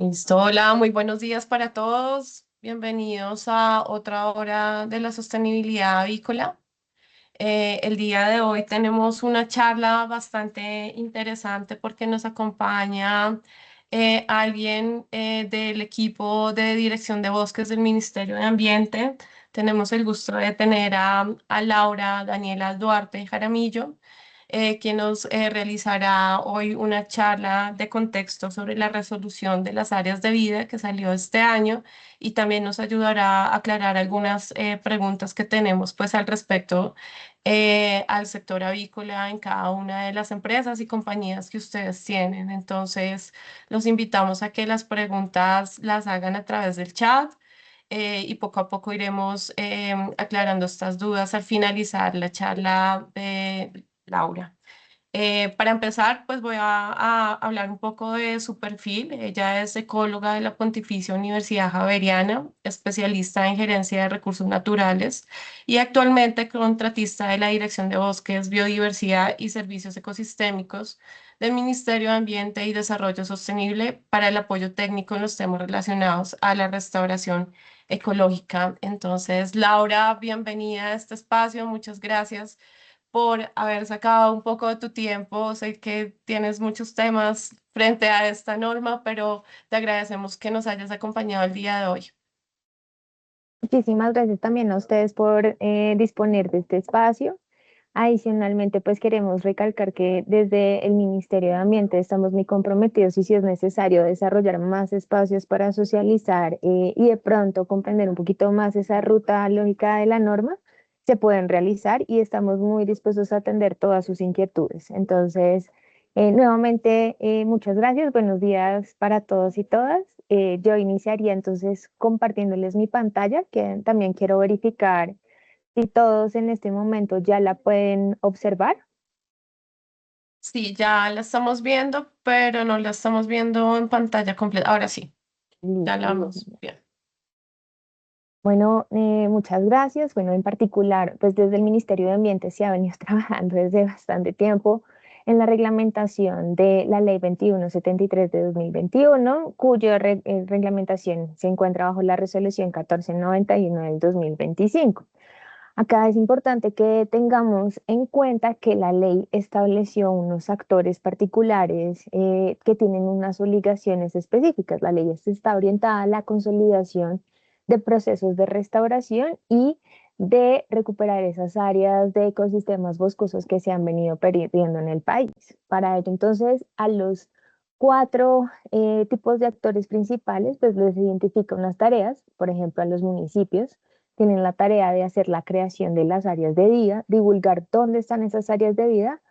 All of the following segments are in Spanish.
Listo, hola, muy buenos días para todos. Bienvenidos a otra hora de la sostenibilidad avícola. El día de hoy tenemos una charla bastante interesante porque nos acompaña alguien del equipo de dirección de bosques del Ministerio de Ambiente. Tenemos el gusto de tener a Laura Daniela Duarte Jaramillo, quien nos realizará hoy una charla de contexto sobre la resolución de las áreas de vida que salió este año y también nos ayudará a aclarar algunas preguntas que tenemos pues al respecto al sector avícola en cada una de las empresas y compañías que ustedes tienen. Entonces, los invitamos a que las preguntas las hagan a través del chat. Y poco a poco iremos aclarando estas dudas al finalizar la charla de Laura. Para empezar, pues voy a hablar un poco de su perfil. Ella es ecóloga de la Pontificia Universidad Javeriana, especialista en gerencia de recursos naturales y actualmente contratista de la Dirección de Bosques, Biodiversidad y Servicios Ecosistémicos del Ministerio de Ambiente y Desarrollo Sostenible para el apoyo técnico en los temas relacionados a la restauración ecológica. Entonces, Laura, bienvenida a este espacio. Muchas gracias por haber sacado un poco de tu tiempo. Sé que tienes muchos temas frente a esta norma, pero te agradecemos que nos hayas acompañado el día de hoy. Muchísimas gracias también a ustedes por disponer de este espacio. Adicionalmente, pues queremos recalcar que desde el Ministerio de Ambiente estamos muy comprometidos y si es necesario desarrollar más espacios para socializar y de pronto comprender un poquito más esa ruta lógica de la norma, se pueden realizar y estamos muy dispuestos a atender todas sus inquietudes. Entonces, nuevamente, muchas gracias. Buenos días para todos y todas. Yo iniciaría entonces compartiéndoles mi pantalla, que también quiero verificar si todos en este momento ya la pueden observar. Sí, ya la estamos viendo, pero no la estamos viendo en pantalla completa. Ahora sí, ya la Listo. vamos bien. Bueno, muchas gracias. Bueno, en particular, pues desde el Ministerio de Ambiente se ha venido trabajando desde bastante tiempo en la reglamentación de la Ley 2173 de 2021, cuya reglamentación se encuentra bajo la Resolución 1491 del 2025. Acá es importante que tengamos en cuenta que la ley estableció unos actores particulares que tienen unas obligaciones específicas. La ley está orientada a la consolidación de procesos de restauración y de recuperar esas áreas de ecosistemas boscosos que se han venido perdiendo en el país. Para ello, entonces, a los cuatro tipos de actores principales, pues les identifica unas tareas, por ejemplo, a los municipios tienen la tarea de hacer la creación de las áreas de vida, divulgar dónde están esas áreas de vida,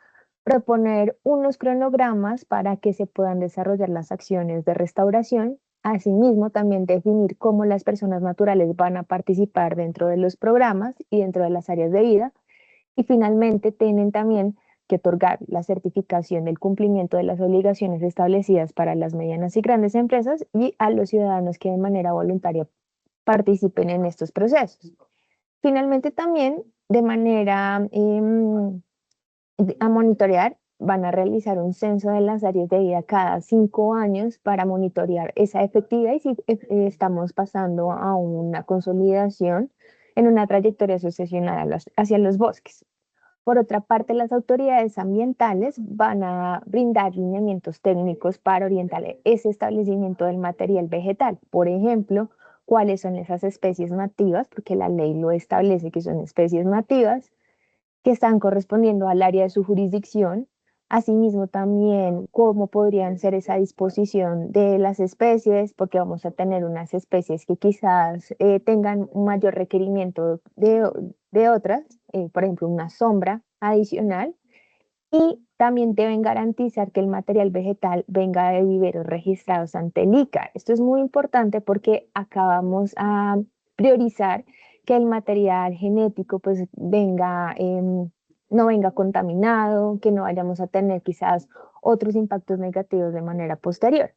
proponer unos cronogramas para que se puedan desarrollar las acciones de restauración, asimismo también definir cómo las personas naturales van a participar dentro de los programas y dentro de las áreas de vida, y finalmente tienen también que otorgar la certificación del cumplimiento de las obligaciones establecidas para las medianas y grandes empresas y a los ciudadanos que de manera voluntaria participen en estos procesos. Finalmente, también de manera a monitorear, van a realizar un censo de las áreas de vida cada 5 años para monitorear esa efectividad y si estamos pasando a una consolidación en una trayectoria sucesional hacia los bosques. Por otra parte, las autoridades ambientales van a brindar lineamientos técnicos para orientar ese establecimiento del material vegetal. Por ejemplo, cuáles son esas especies nativas, porque la ley lo establece que son especies nativas, que están correspondiendo al área de su jurisdicción. Asimismo, también cómo podrían ser esa disposición de las especies, porque vamos a tener unas especies que quizás tengan un mayor requerimiento de otras, por ejemplo, una sombra adicional, y también deben garantizar que el material vegetal venga de viveros registrados ante el ICA. Esto es muy importante porque acá vamos a priorizar que el material genético pues venga, no venga contaminado, que no vayamos a tener quizás otros impactos negativos de manera posterior.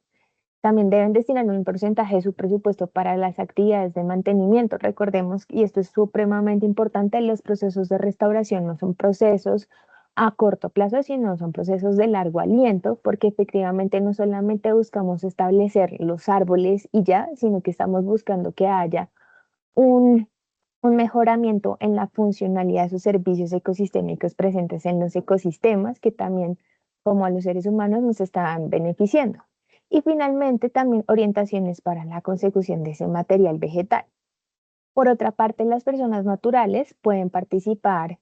También deben destinar un porcentaje de su presupuesto para las actividades de mantenimiento. Recordemos, y esto es supremamente importante, los procesos de restauración no son procesos a corto plazo, sino son procesos de largo aliento, porque efectivamente no solamente buscamos establecer los árboles y ya, sino que estamos buscando que haya un, un mejoramiento en la funcionalidad de sus servicios ecosistémicos presentes en los ecosistemas, que también, como a los seres humanos, nos están beneficiando. Y finalmente, también orientaciones para la consecución de ese material vegetal. Por otra parte, las personas naturales pueden participar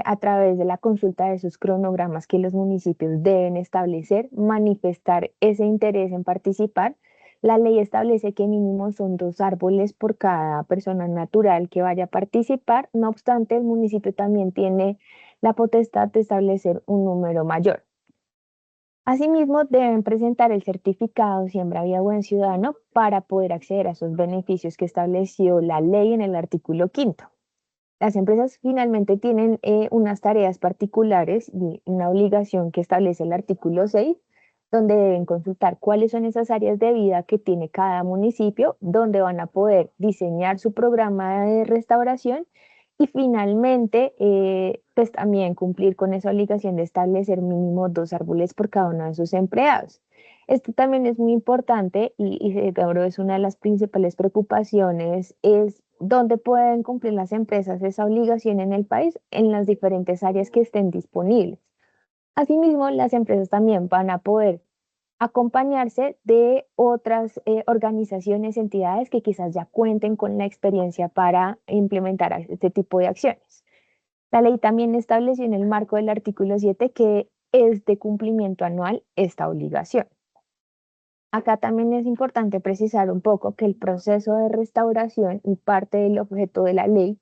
a través de la consulta de sus cronogramas que los municipios deben establecer, manifestar ese interés en participar. La ley establece que mínimo son 2 árboles por cada persona natural que vaya a participar. No obstante, el municipio también tiene la potestad de establecer un número mayor. Asimismo, deben presentar el certificado Siembra Vida Buen Ciudadano para poder acceder a esos beneficios que estableció la ley en el artículo 5º. Las empresas finalmente tienen unas tareas particulares y una obligación que establece el artículo 6, donde deben consultar cuáles son esas áreas de vida que tiene cada municipio, donde van a poder diseñar su programa de restauración y finalmente, pues también cumplir con esa obligación de establecer mínimo 2 árboles por cada uno de sus empleados. Esto también es muy importante y seguro es una de las principales preocupaciones, es dónde pueden cumplir las empresas esa obligación en el país en las diferentes áreas que estén disponibles. Asimismo, las empresas también van a poder acompañarse de otras organizaciones, entidades que quizás ya cuenten con la experiencia para implementar este tipo de acciones. La ley también estableció en el marco del artículo 7 que es de cumplimiento anual esta obligación. Acá también es importante precisar un poco que el proceso de restauración y parte del objeto de la ley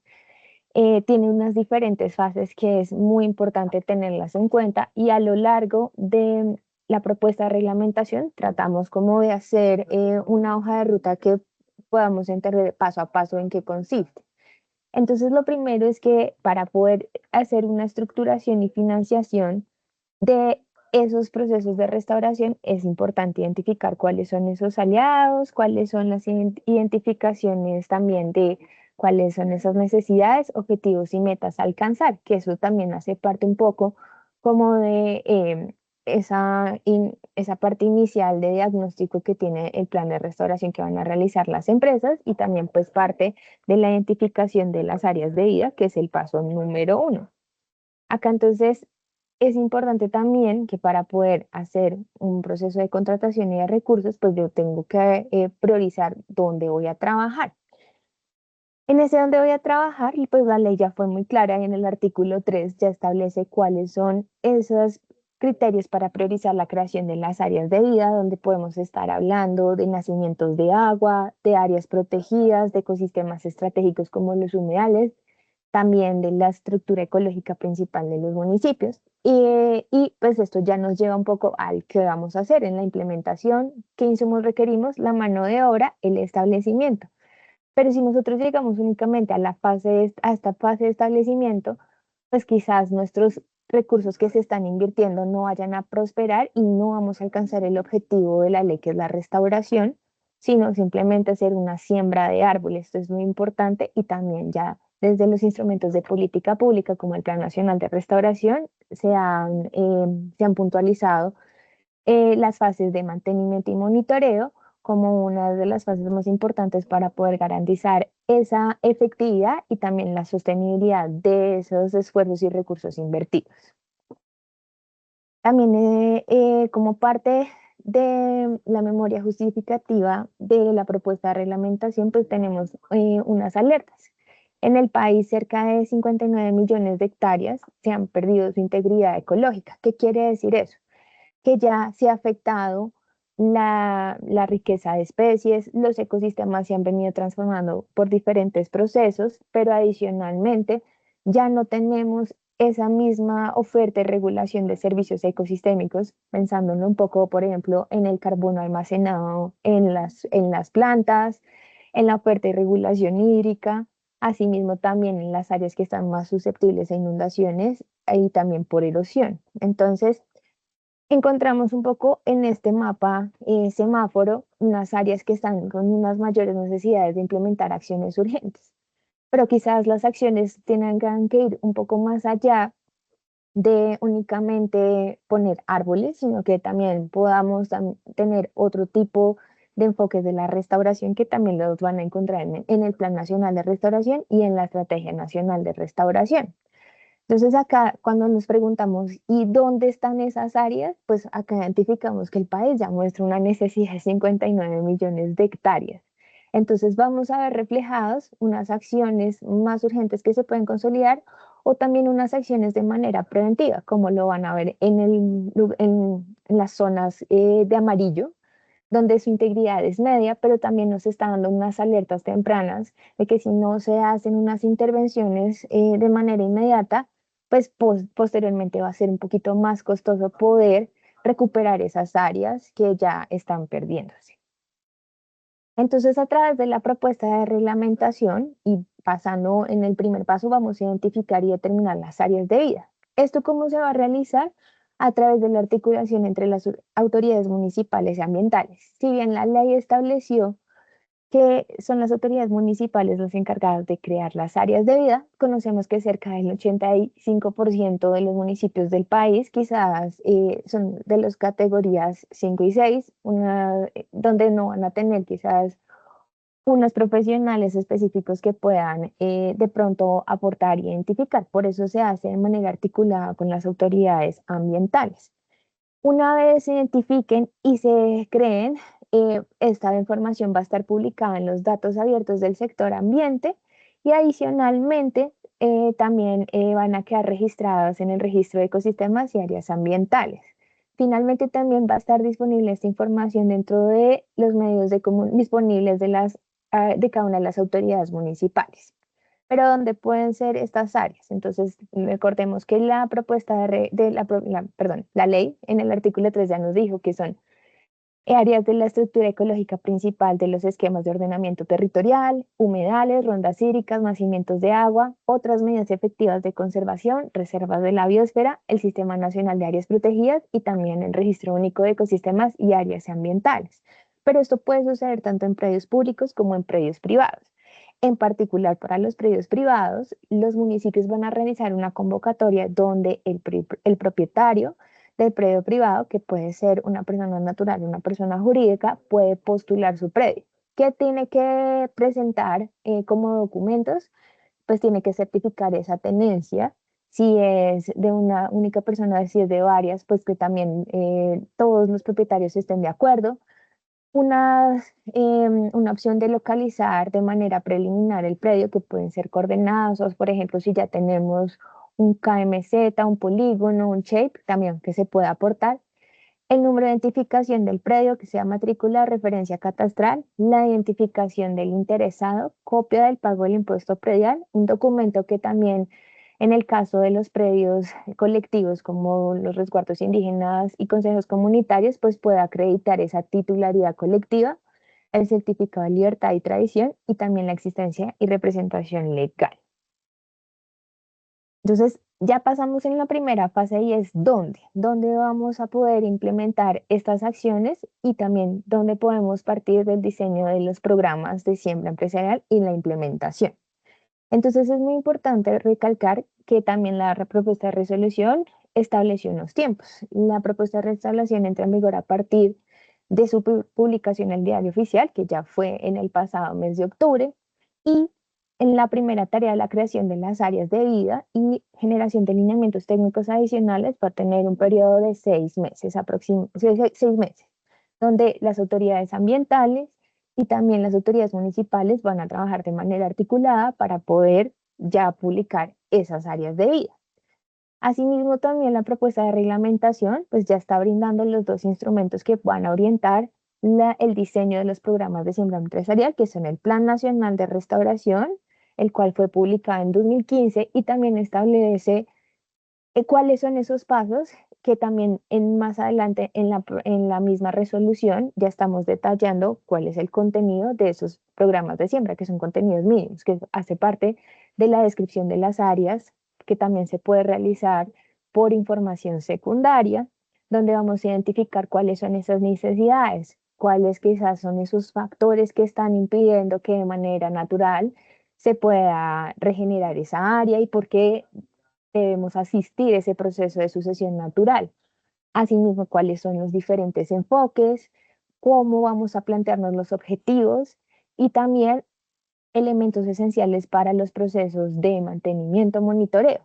tiene unas diferentes fases que es muy importante tenerlas en cuenta y a lo largo de la propuesta de reglamentación tratamos como de hacer una hoja de ruta que podamos entender paso a paso en qué consiste. Entonces, lo primero es que para poder hacer una estructuración y financiación de esos procesos de restauración es importante identificar cuáles son esos aliados, cuáles son las identificaciones también de cuáles son esas necesidades, objetivos y metas a alcanzar, que eso también hace parte un poco como de esa parte inicial de diagnóstico que tiene el plan de restauración que van a realizar las empresas y también pues parte de la identificación de las áreas de vida, que es el paso número 1. Acá entonces es importante también que para poder hacer un proceso de contratación y de recursos, pues yo tengo que priorizar dónde voy a trabajar. En ese donde voy a trabajar, y pues la ley ya fue muy clara y en el artículo 3 ya establece cuáles son esos criterios para priorizar la creación de las áreas de vida, donde podemos estar hablando de nacimientos de agua, de áreas protegidas, de ecosistemas estratégicos como los humedales, también de la estructura ecológica principal de los municipios. Y pues esto ya nos lleva un poco al que vamos a hacer en la implementación, qué insumos requerimos, la mano de obra, el establecimiento. Pero si nosotros llegamos únicamente a a esta fase de establecimiento, pues quizás nuestros recursos que se están invirtiendo no vayan a prosperar y no vamos a alcanzar el objetivo de la ley, que es la restauración, sino simplemente hacer una siembra de árboles. Esto es muy importante y también ya desde los instrumentos de política pública como el Plan Nacional de Restauración se han puntualizado las fases de mantenimiento y monitoreo como una de las fases más importantes para poder garantizar esa efectividad y también la sostenibilidad de esos esfuerzos y recursos invertidos. También como parte de la memoria justificativa de la propuesta de reglamentación, pues tenemos unas alertas. En el país, cerca de 59 millones de hectáreas se han perdido su integridad ecológica. ¿Qué quiere decir eso? Que ya se ha afectado la riqueza de especies, los ecosistemas se han venido transformando por diferentes procesos, pero adicionalmente ya no tenemos esa misma oferta y regulación de servicios ecosistémicos, pensándolo un poco, por ejemplo, en el carbono almacenado en las plantas, en la oferta y regulación hídrica, asimismo también en las áreas que están más susceptibles a inundaciones y también por erosión. Entonces, encontramos un poco en este mapa semáforo unas áreas que están con unas mayores necesidades de implementar acciones urgentes, pero quizás las acciones tengan que ir un poco más allá de únicamente poner árboles, sino que también podamos tener otro tipo de enfoques de la restauración que también los van a encontrar en el Plan Nacional de Restauración y en la Estrategia Nacional de Restauración. Entonces acá cuando nos preguntamos, ¿y dónde están esas áreas? Pues acá identificamos que el país ya muestra una necesidad de 59 millones de hectáreas. Entonces vamos a ver reflejadas unas acciones más urgentes que se pueden consolidar o también unas acciones de manera preventiva, como lo van a ver en las zonas de amarillo, donde su integridad es media, pero también nos está dando unas alertas tempranas de que si no se hacen unas intervenciones de manera inmediata, pues posteriormente va a ser un poquito más costoso poder recuperar esas áreas que ya están perdiéndose. Entonces, a través de la propuesta de reglamentación y pasando en el primer paso, vamos a identificar y determinar las áreas de vida. ¿Esto cómo se va a realizar? A través de la articulación entre las autoridades municipales y ambientales. Si bien la ley estableció que son las autoridades municipales las encargadas de crear las áreas de vida, conocemos que cerca del 85% de los municipios del país quizás son de las categorías 5 y 6, donde no van a tener quizás unos profesionales específicos que puedan de pronto aportar e identificar. Por eso se hace de manera articulada con las autoridades ambientales. Una vez se identifiquen y se creen, esta información va a estar publicada en los datos abiertos del sector ambiente y adicionalmente también van a quedar registrados en el registro de ecosistemas y áreas ambientales. Finalmente también va a estar disponible esta información dentro de los medios disponibles de cada una de las autoridades municipales. Pero ¿dónde pueden ser estas áreas? Entonces, recordemos que la propuesta perdón, la ley en el artículo 3 ya nos dijo que son áreas de la estructura ecológica principal de los esquemas de ordenamiento territorial, humedales, rondas hídricas, nacimientos de agua, otras medidas efectivas de conservación, reservas de la biosfera, el Sistema Nacional de Áreas Protegidas y también el Registro Único de Ecosistemas y Áreas Ambientales. Pero esto puede suceder tanto en predios públicos como en predios privados. En particular, para los predios privados, los municipios van a realizar una convocatoria donde el propietario del predio privado, que puede ser una persona natural o una persona jurídica, puede postular su predio. ¿Qué tiene que presentar como documentos? Pues tiene que certificar esa tenencia. Si es de una única persona, si es de varias, pues que también todos los propietarios estén de acuerdo. Una opción de localizar de manera preliminar el predio, que pueden ser coordenadas, o por ejemplo, si ya tenemos un KMZ, un polígono, un shape, también que se pueda aportar. El número de identificación del predio, que sea matrícula, referencia catastral, la identificación del interesado, copia del pago del impuesto predial, un documento que también en el caso de los predios colectivos como los resguardos indígenas y consejos comunitarios, pues pueda acreditar esa titularidad colectiva, el certificado de libertad y tradición y también la existencia y representación legal. Entonces, ya pasamos en la primera fase y es dónde vamos a poder implementar estas acciones y también dónde podemos partir del diseño de los programas de siembra empresarial y la implementación. Entonces, es muy importante recalcar que también la propuesta de resolución estableció unos tiempos. La propuesta de resolución entra en vigor a partir de su publicación en el Diario Oficial, que ya fue en el pasado mes de octubre, y en la primera tarea, la creación de las áreas de vida y generación de lineamientos técnicos adicionales va a tener un periodo de 6 meses, aproximadamente 6 meses, donde las autoridades ambientales y también las autoridades municipales van a trabajar de manera articulada para poder ya publicar esas áreas de vida. Asimismo, también la propuesta de reglamentación pues ya está brindando los dos instrumentos que van a orientar el diseño de los programas de siembra empresarial, que son el Plan Nacional de Restauración, el cual fue publicado en 2015 y también establece cuáles son esos pasos que también más adelante en la misma resolución ya estamos detallando cuál es el contenido de esos programas de siembra, que son contenidos mínimos, que hace parte de la descripción de las áreas, que también se puede realizar por información secundaria, donde vamos a identificar cuáles son esas necesidades, cuáles quizás son esos factores que están impidiendo que de manera natural se pueda regenerar esa área y por qué debemos asistir ese proceso de sucesión natural. Asimismo, cuáles son los diferentes enfoques, cómo vamos a plantearnos los objetivos y también elementos esenciales para los procesos de mantenimiento, monitoreo.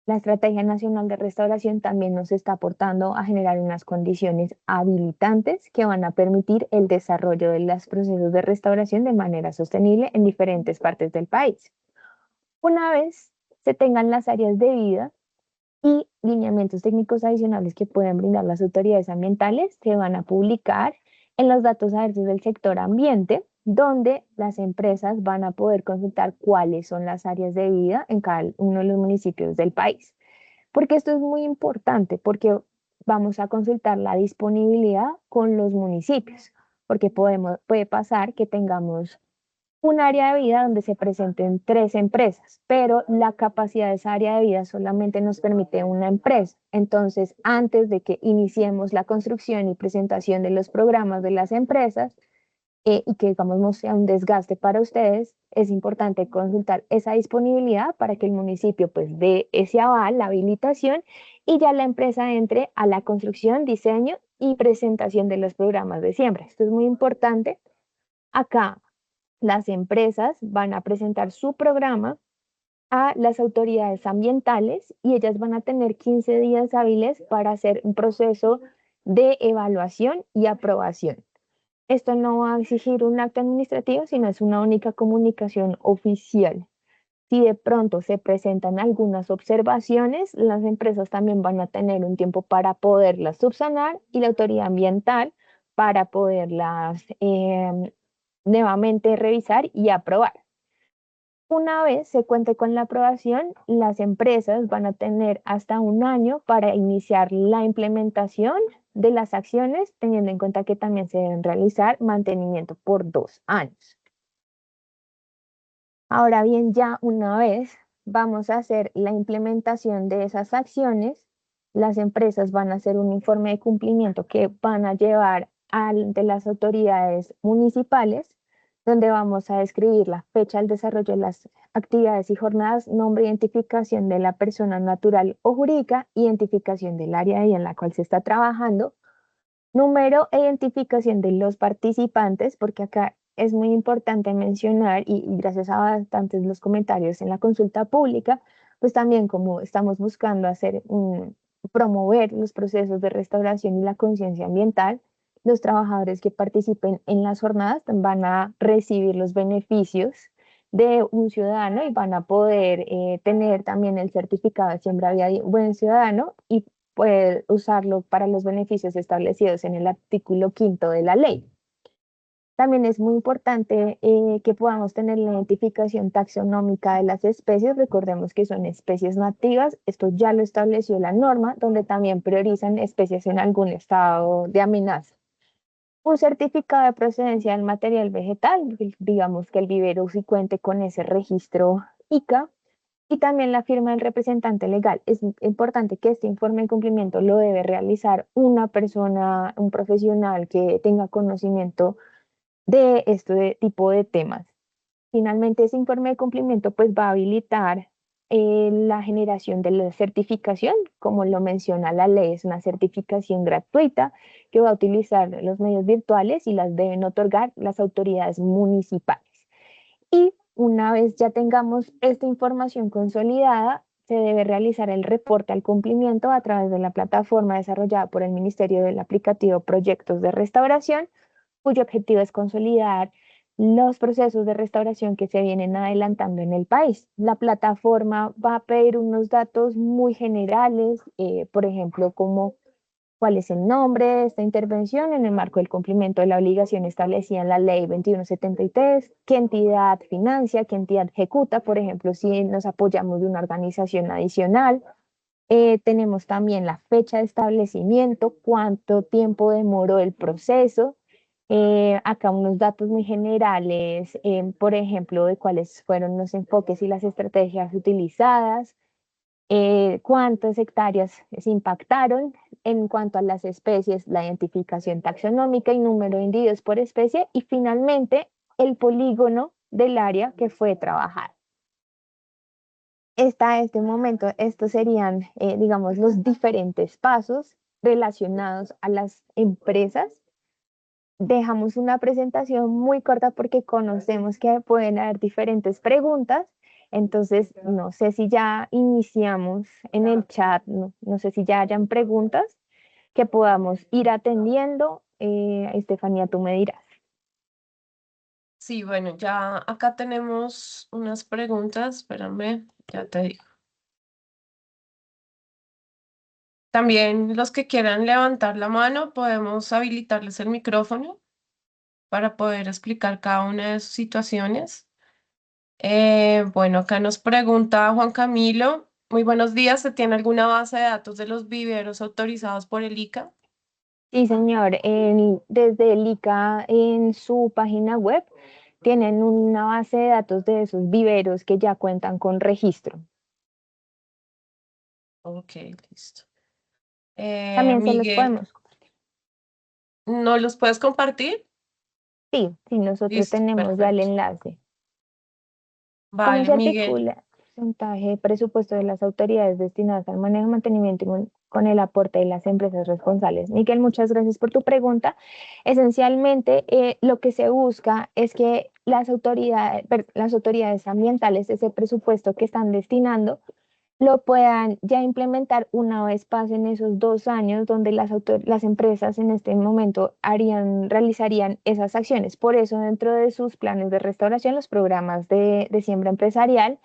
La Estrategia Nacional de Restauración también nos está aportando a generar unas condiciones habilitantes que van a permitir el desarrollo de los procesos de restauración de manera sostenible en diferentes partes del país. Una vez se tengan las áreas de vida y lineamientos técnicos adicionales que pueden brindar las autoridades ambientales, se van a publicar en los datos abiertos del sector ambiente, donde las empresas van a poder consultar cuáles son las áreas de vida en cada uno de los municipios del país. Porque esto es muy importante, porque vamos a consultar la disponibilidad con los municipios, porque puede pasar que tengamos un área de vida donde se presenten 3 empresas, pero la capacidad de esa área de vida solamente nos permite una empresa. Entonces, antes de que iniciemos la construcción y presentación de los programas de las empresas, y que digamos no sea un desgaste para ustedes, es importante consultar esa disponibilidad para que el municipio pues dé ese aval, la habilitación, y ya la empresa entre a la construcción, diseño y presentación de los programas de siembra. Esto es muy importante. Acá las empresas van a presentar su programa a las autoridades ambientales y ellas van a tener 15 días hábiles para hacer un proceso de evaluación y aprobación. Esto no va a exigir un acto administrativo, sino es una única comunicación oficial. Si de pronto se presentan algunas observaciones, las empresas también van a tener un tiempo para poderlas subsanar y la autoridad ambiental para poderlas nuevamente revisar y aprobar. Una vez se cuente con la aprobación, las empresas van a tener hasta un año para iniciar la implementación de las acciones, teniendo en cuenta que también se deben realizar mantenimiento por 2 años. Ahora bien, ya una vez vamos a hacer la implementación de esas acciones, las empresas van a hacer un informe de cumplimiento que van a llevar de las autoridades municipales, donde vamos a describir la fecha del desarrollo de las actividades y jornadas, nombre, identificación de la persona natural o jurídica, identificación del área en la cual se está trabajando, número e identificación de los participantes, porque acá es muy importante mencionar, y gracias a bastantes los comentarios en la consulta pública, pues también como estamos buscando promover los procesos de restauración y la conciencia ambiental, los trabajadores que participen en las jornadas van a recibir los beneficios de un ciudadano y van a poder tener también el certificado de siembra vía buen ciudadano y puede usarlo para los beneficios establecidos en el artículo 5.º de la ley. También es muy importante que podamos tener la identificación taxonómica de las especies. Recordemos que son especies nativas. Esto ya lo estableció la norma, donde también priorizan especies en algún estado de amenaza. Un certificado de procedencia del material vegetal, digamos que el vivero sí cuente con ese registro ICA, y también la firma del representante legal. Es importante que este informe de cumplimiento lo debe realizar una persona, un profesional que tenga conocimiento de este tipo de temas. Finalmente, ese informe de cumplimiento pues va a habilitar la generación de la certificación, como lo menciona la ley, es una certificación gratuita que va a utilizar los medios virtuales y las deben otorgar las autoridades municipales. Y una vez ya tengamos esta información consolidada, se debe realizar el reporte al cumplimiento a través de la plataforma desarrollada por el Ministerio del Aplicativo Proyectos de Restauración, cuyo objetivo es consolidar los procesos de restauración que se vienen adelantando en el país. La plataforma va a pedir unos datos muy generales, por ejemplo, como cuál es el nombre de esta intervención en el marco del cumplimiento de la obligación establecida en la Ley 2173, qué entidad financia, qué entidad ejecuta, por ejemplo, si nos apoyamos de una organización adicional. Tenemos también la fecha de establecimiento, cuánto tiempo demoró el proceso. Acá unos datos muy generales, por ejemplo, de cuáles fueron los enfoques y las estrategias utilizadas, cuántas hectáreas se impactaron en cuanto a las especies, la identificación taxonómica y número de individuos por especie y finalmente el polígono del área que fue trabajada. Hasta este momento, estos serían, digamos, los diferentes pasos relacionados a las empresas. Dejamos una presentación muy corta porque conocemos que pueden haber diferentes preguntas. Entonces, no sé si ya iniciamos en el chat, no sé si ya hayan preguntas que podamos ir atendiendo. Estefanía, tú me dirás. Sí, bueno, ya acá tenemos unas preguntas, espérame, ya te digo. También los que quieran levantar la mano, podemos habilitarles el micrófono para poder explicar cada una de sus situaciones. Bueno, acá nos pregunta Juan Camilo. Muy buenos días. ¿Se tiene alguna base de datos de los viveros autorizados por el ICA? Sí, señor. Desde el ICA en su página web tienen una base de datos de esos viveros que ya cuentan con registro. Ok, listo. También se los Miguel, podemos. ¿no los puedes compartir? Sí, sí, nosotros Listo, tenemos ya el perfecto. enlace. ¿Cómo Vale, se Miguel. articula el porcentaje de presupuesto de las autoridades destinadas al manejo, mantenimiento y con el aporte de las empresas responsables? Miguel, muchas gracias por tu pregunta. Esencialmente, lo que se busca es que las autoridades ambientales, ese presupuesto que están destinando, lo puedan ya implementar una vez pasen esos 2 años donde las empresas en este momento realizarían esas acciones. Por eso, dentro de sus planes de restauración, los programas de siembra empresarial,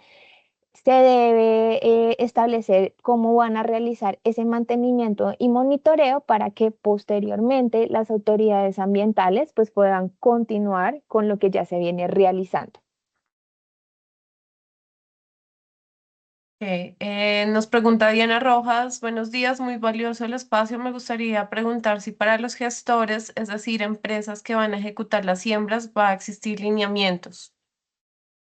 se debe establecer cómo van a realizar ese mantenimiento y monitoreo para que posteriormente las autoridades ambientales pues puedan continuar con lo que ya se viene realizando. Ok, nos pregunta Diana Rojas, buenos días, muy valioso el espacio. Me gustaría preguntar si para los gestores, es decir, empresas que van a ejecutar las siembras, va a existir lineamientos.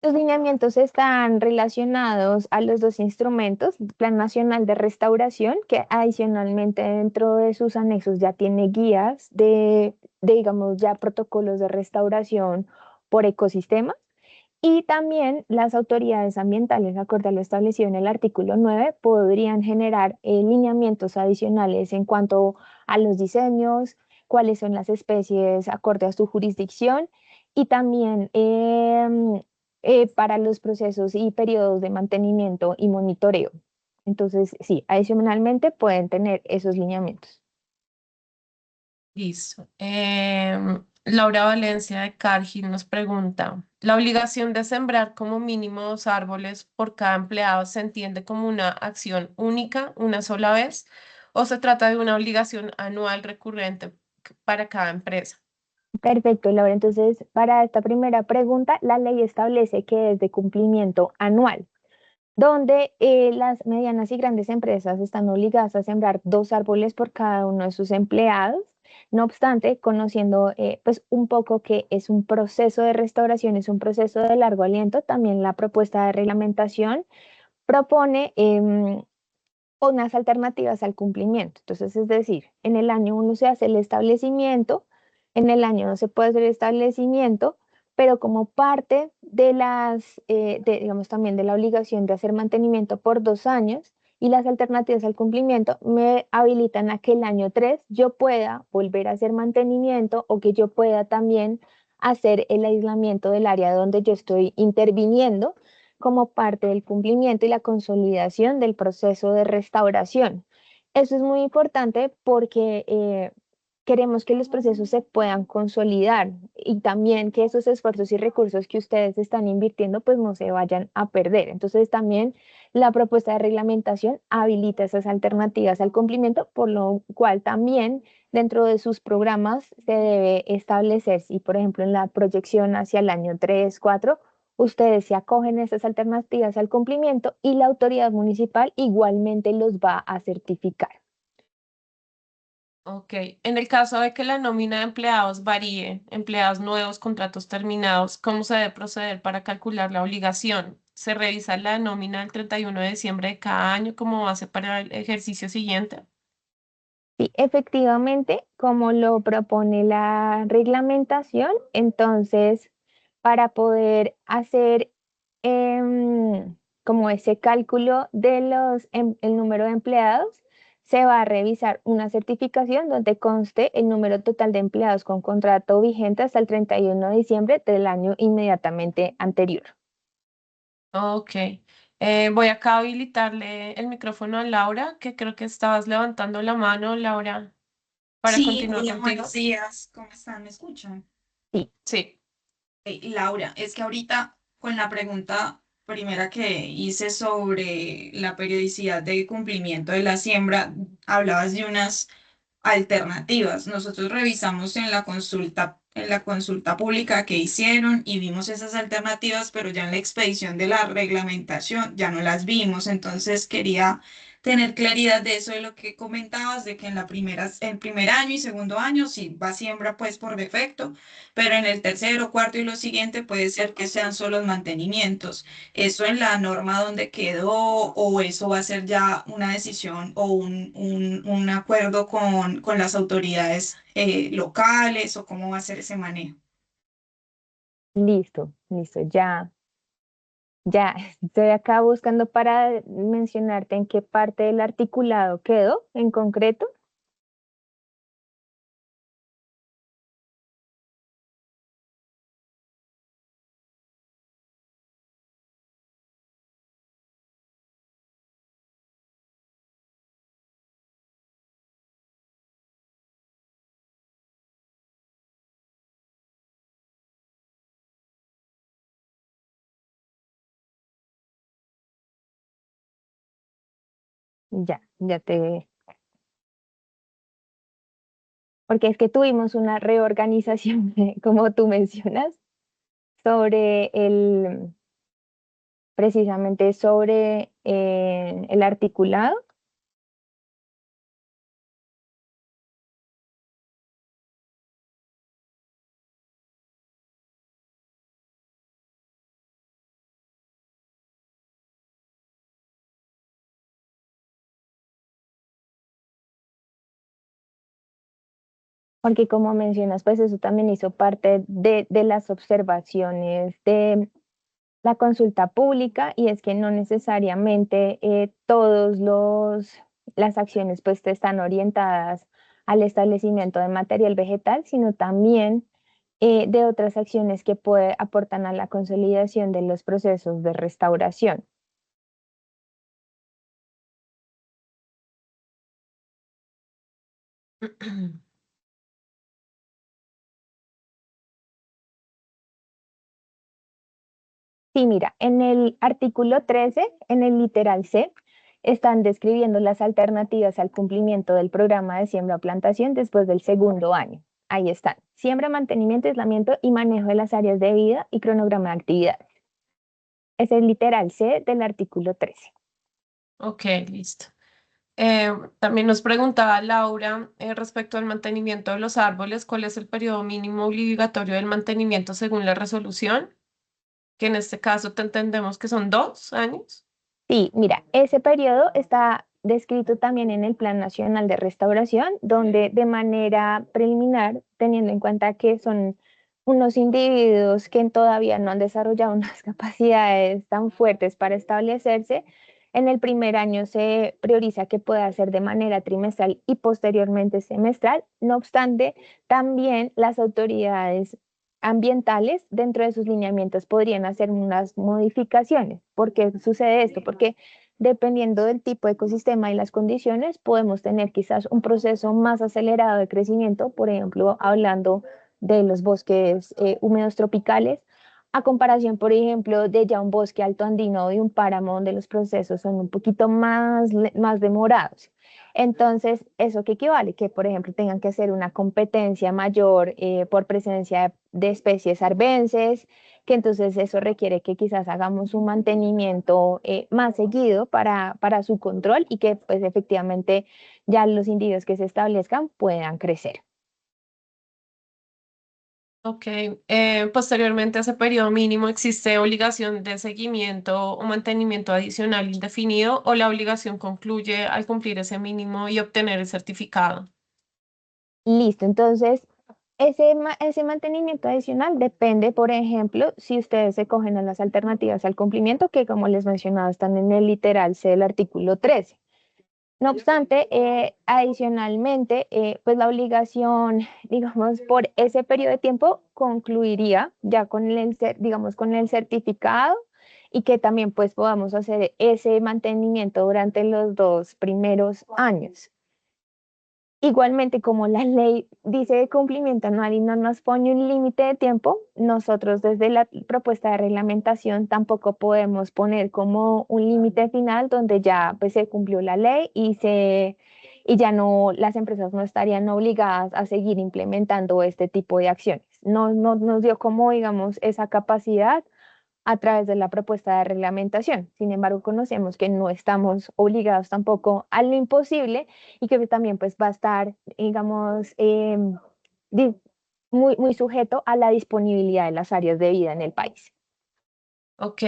Los lineamientos están relacionados a los dos instrumentos, el Plan Nacional de Restauración, que adicionalmente dentro de sus anexos ya tiene guías digamos, ya protocolos de restauración por ecosistema, y también las autoridades ambientales, acorde a lo establecido en el artículo 9, podrían generar lineamientos adicionales en cuanto a los diseños, cuáles son las especies acorde a su jurisdicción y también para los procesos y periodos de mantenimiento y monitoreo. Entonces, sí, adicionalmente pueden tener esos lineamientos. Listo. Laura Valencia de Cargill nos pregunta, ¿la obligación de sembrar como mínimo 2 árboles por cada empleado se entiende como una acción única, una sola vez, o se trata de una obligación anual recurrente para cada empresa? Perfecto, Laura. Entonces, para esta primera pregunta, la ley establece que es de cumplimiento anual, donde las medianas y grandes empresas están obligadas a sembrar 2 árboles por cada uno de sus empleados. No obstante, conociendo pues un poco que es un proceso de restauración, es un proceso de largo aliento, también la propuesta de reglamentación propone unas alternativas al cumplimiento. Entonces, es decir, en el año uno se hace el establecimiento, en el año 2 se puede hacer el establecimiento, pero como parte de digamos, también de la obligación de hacer mantenimiento por 2 años y las alternativas al cumplimiento me habilitan a que el año 3 yo pueda volver a hacer mantenimiento o que yo pueda también hacer el aislamiento del área donde yo estoy interviniendo como parte del cumplimiento y la consolidación del proceso de restauración. Eso es muy importante porque queremos que los procesos se puedan consolidar y también que esos esfuerzos y recursos que ustedes están invirtiendo pues no se vayan a perder. Entonces también la propuesta de reglamentación habilita esas alternativas al cumplimiento, por lo cual también dentro de sus programas se debe establecer si, por ejemplo, en la proyección hacia el año 3 4 ustedes se acogen a esas alternativas al cumplimiento y la autoridad municipal igualmente los va a certificar. Ok, en el caso de que la nómina de empleados varíe, empleados nuevos, contratos terminados, ¿cómo se debe proceder para calcular la obligación? ¿Se revisa la nómina el 31 de diciembre de cada año como base para el ejercicio siguiente? Sí, efectivamente, como lo propone la reglamentación, entonces, para poder hacer, em, como ese cálculo de el número de empleados, se va a revisar una certificación donde conste el número total de empleados con contrato vigente hasta el 31 de diciembre del año inmediatamente anterior. Ok. Voy acá a habilitarle el micrófono a Laura, que creo que estabas levantando la mano, Laura, para Sí, continuar hola, contigo. buenos días. ¿Cómo están? ¿Me escuchan? Sí, Sí. Laura, es que ahorita con la pregunta primera que hice sobre la periodicidad de cumplimiento de la siembra, hablabas de unas alternativas. Nosotros revisamos en la consulta pública que hicieron y vimos esas alternativas, pero ya en la expedición de la reglamentación ya no las vimos. Entonces quería tener claridad de eso, de lo que comentabas, de que en primer año y segundo año sí va siembra pues por defecto, pero en el tercero, cuarto y lo siguiente puede ser que sean solo mantenimientos. ¿Eso en la norma donde quedó o eso va a ser ya una decisión o un acuerdo con las autoridades locales o cómo va a ser ese manejo? listo, listo, ya. Ya, estoy acá buscando para mencionarte en qué parte del articulado quedó en concreto. Ya, ya te... Porque es que tuvimos una reorganización, como tú mencionas, sobre precisamente sobre el articulado, porque como mencionas, pues eso también hizo parte de las observaciones de la consulta pública y es que no necesariamente todos las acciones pues están orientadas al establecimiento de material vegetal, sino también de otras acciones que aportan a la consolidación de los procesos de restauración. Sí, mira, en el artículo 13, en el literal C, están describiendo las alternativas al cumplimiento del programa de siembra o plantación después del segundo año. Ahí están. Siembra, mantenimiento, aislamiento y manejo de las áreas de vida y cronograma de actividades. Es el literal C del artículo 13. Ok, listo. También nos preguntaba Laura respecto al mantenimiento de los árboles, ¿cuál es el periodo mínimo obligatorio del mantenimiento según la resolución? Que en este caso te entendemos que son 2 años. Sí, mira, ese periodo está descrito también en el Plan Nacional de Restauración, donde de manera preliminar, teniendo en cuenta que son unos individuos que todavía no han desarrollado unas capacidades tan fuertes para establecerse, en el primer año se prioriza que pueda ser de manera trimestral y posteriormente semestral. No obstante, también las autoridades ambientales dentro de sus lineamientos podrían hacer unas modificaciones. ¿Por qué sucede esto? Porque dependiendo del tipo de ecosistema y las condiciones, podemos tener quizás un proceso más acelerado de crecimiento, por ejemplo, hablando de los bosques húmedos tropicales, a comparación, por ejemplo, de ya un bosque alto andino o de un páramo donde los procesos son un poquito más demorados. Entonces, ¿eso qué equivale? Que, por ejemplo, tengan que hacer una competencia mayor por presencia de especies arbences, que entonces eso requiere que quizás hagamos un mantenimiento más seguido para su control y que pues efectivamente ya los individuos que se establezcan puedan crecer. Ok. Posteriormente a ese periodo mínimo, ¿existe obligación de seguimiento o mantenimiento adicional indefinido o la obligación concluye al cumplir ese mínimo y obtener el certificado? Listo, entonces Ese mantenimiento adicional depende, por ejemplo, si ustedes se cogen a las alternativas al cumplimiento, que como les mencionaba, están en el literal C del artículo 13. No obstante, adicionalmente, pues la obligación, digamos, por ese periodo de tiempo concluiría ya con digamos, con el certificado y que también pues podamos hacer ese mantenimiento durante los 2 primeros años. Igualmente, como la ley dice de cumplimiento anual y no nos pone un límite de tiempo, nosotros desde la propuesta de reglamentación tampoco podemos poner como un límite final donde ya pues, se cumplió la ley y ya no, las empresas no estarían obligadas a seguir implementando este tipo de acciones. No nos dio como, digamos, esa capacidad a través de la propuesta de reglamentación. Sin embargo, conocemos que no estamos obligados tampoco a lo imposible y que también pues va a estar, digamos, di- muy sujeto a la disponibilidad de las áreas de vida en el país. Ok,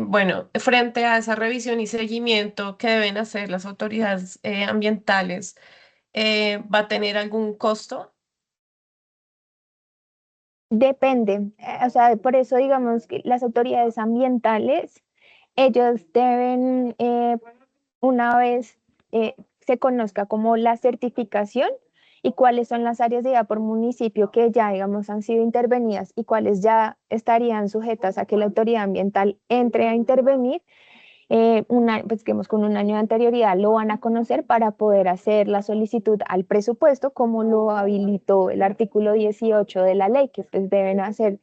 bueno, frente a esa revisión y seguimiento que deben hacer las autoridades ambientales, ¿va a tener algún costo? Depende, o sea, por eso digamos que las autoridades ambientales, ellos deben, una vez se conozca como la certificación y cuáles son las áreas de vida por municipio que ya, digamos, han sido intervenidas y cuáles ya estarían sujetas a que la autoridad ambiental entre a intervenir, pues digamos con un año de anterioridad lo van a conocer para poder hacer la solicitud al presupuesto, como lo habilitó el artículo 18 de la ley, que pues deben hacer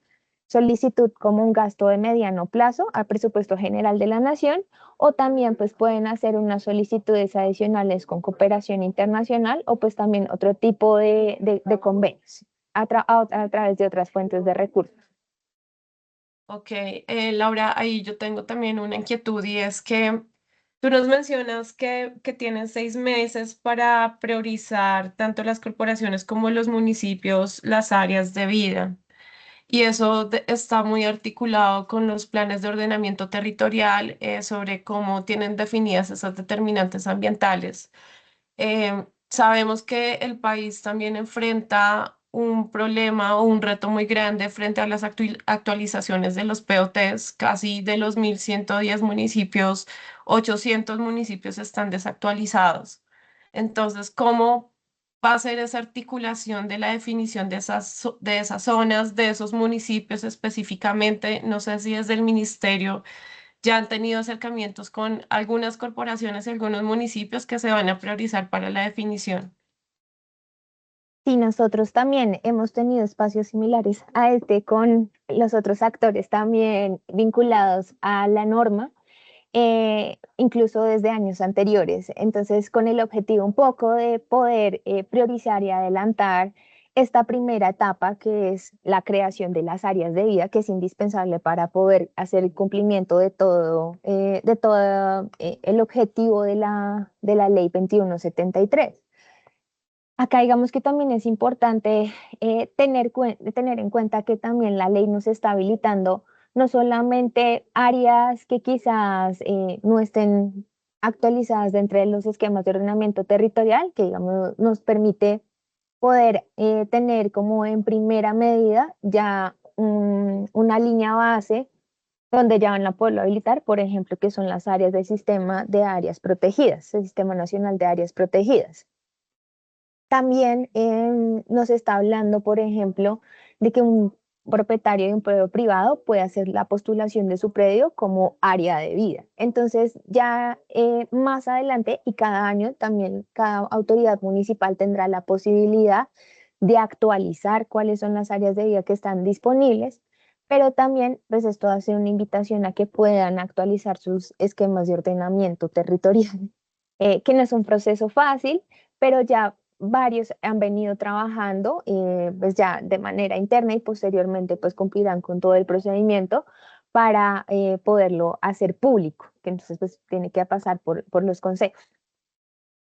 solicitud como un gasto de mediano plazo al presupuesto general de la nación, o también pues pueden hacer unas solicitudes adicionales con cooperación internacional o pues también otro tipo de convenios a través de otras fuentes de recursos. Ok, Laura, ahí yo tengo también una inquietud y es que tú nos mencionas que tienen 6 meses para priorizar tanto las corporaciones como los municipios las áreas de vida. Y eso está muy articulado con los planes de ordenamiento territorial sobre cómo tienen definidas esas determinantes ambientales. Sabemos que el país también enfrenta un problema o un reto muy grande frente a las actualizaciones de los POTs. Casi de los 1.110 municipios, 800 municipios están desactualizados. Entonces, ¿cómo va a ser esa articulación de la definición de de esas zonas, de esos municipios específicamente? No sé si desde el ministerio ya han tenido acercamientos con algunas corporaciones y algunos municipios que se van a priorizar para la definición. Sí, nosotros también hemos tenido espacios similares a este con los otros actores también vinculados a la norma, incluso desde años anteriores. Entonces, con el objetivo un poco de poder priorizar y adelantar esta primera etapa, que es la creación de las áreas de vida, que es indispensable para poder hacer el cumplimiento de todo el objetivo de la ley 2173. Acá digamos que también es importante tener en cuenta que también la ley nos está habilitando no solamente áreas que quizás no estén actualizadas dentro de los esquemas de ordenamiento territorial, que digamos nos permite poder tener como en primera medida ya una línea base donde ya van a poderlo habilitar, por ejemplo, que son las áreas del sistema de áreas protegidas, el Sistema Nacional de Áreas Protegidas. También nos está hablando, por ejemplo, de que un propietario de un predio privado puede hacer la postulación de su predio como área de vida. Entonces, ya más adelante y cada año también cada autoridad municipal tendrá la posibilidad de actualizar cuáles son las áreas de vida que están disponibles, pero también, pues esto hace una invitación a que puedan actualizar sus esquemas de ordenamiento territorial, que no es un proceso fácil, pero ya varios han venido trabajando pues ya de manera interna y posteriormente pues cumplirán con todo el procedimiento para poderlo hacer público, que entonces pues tiene que pasar por los consejos.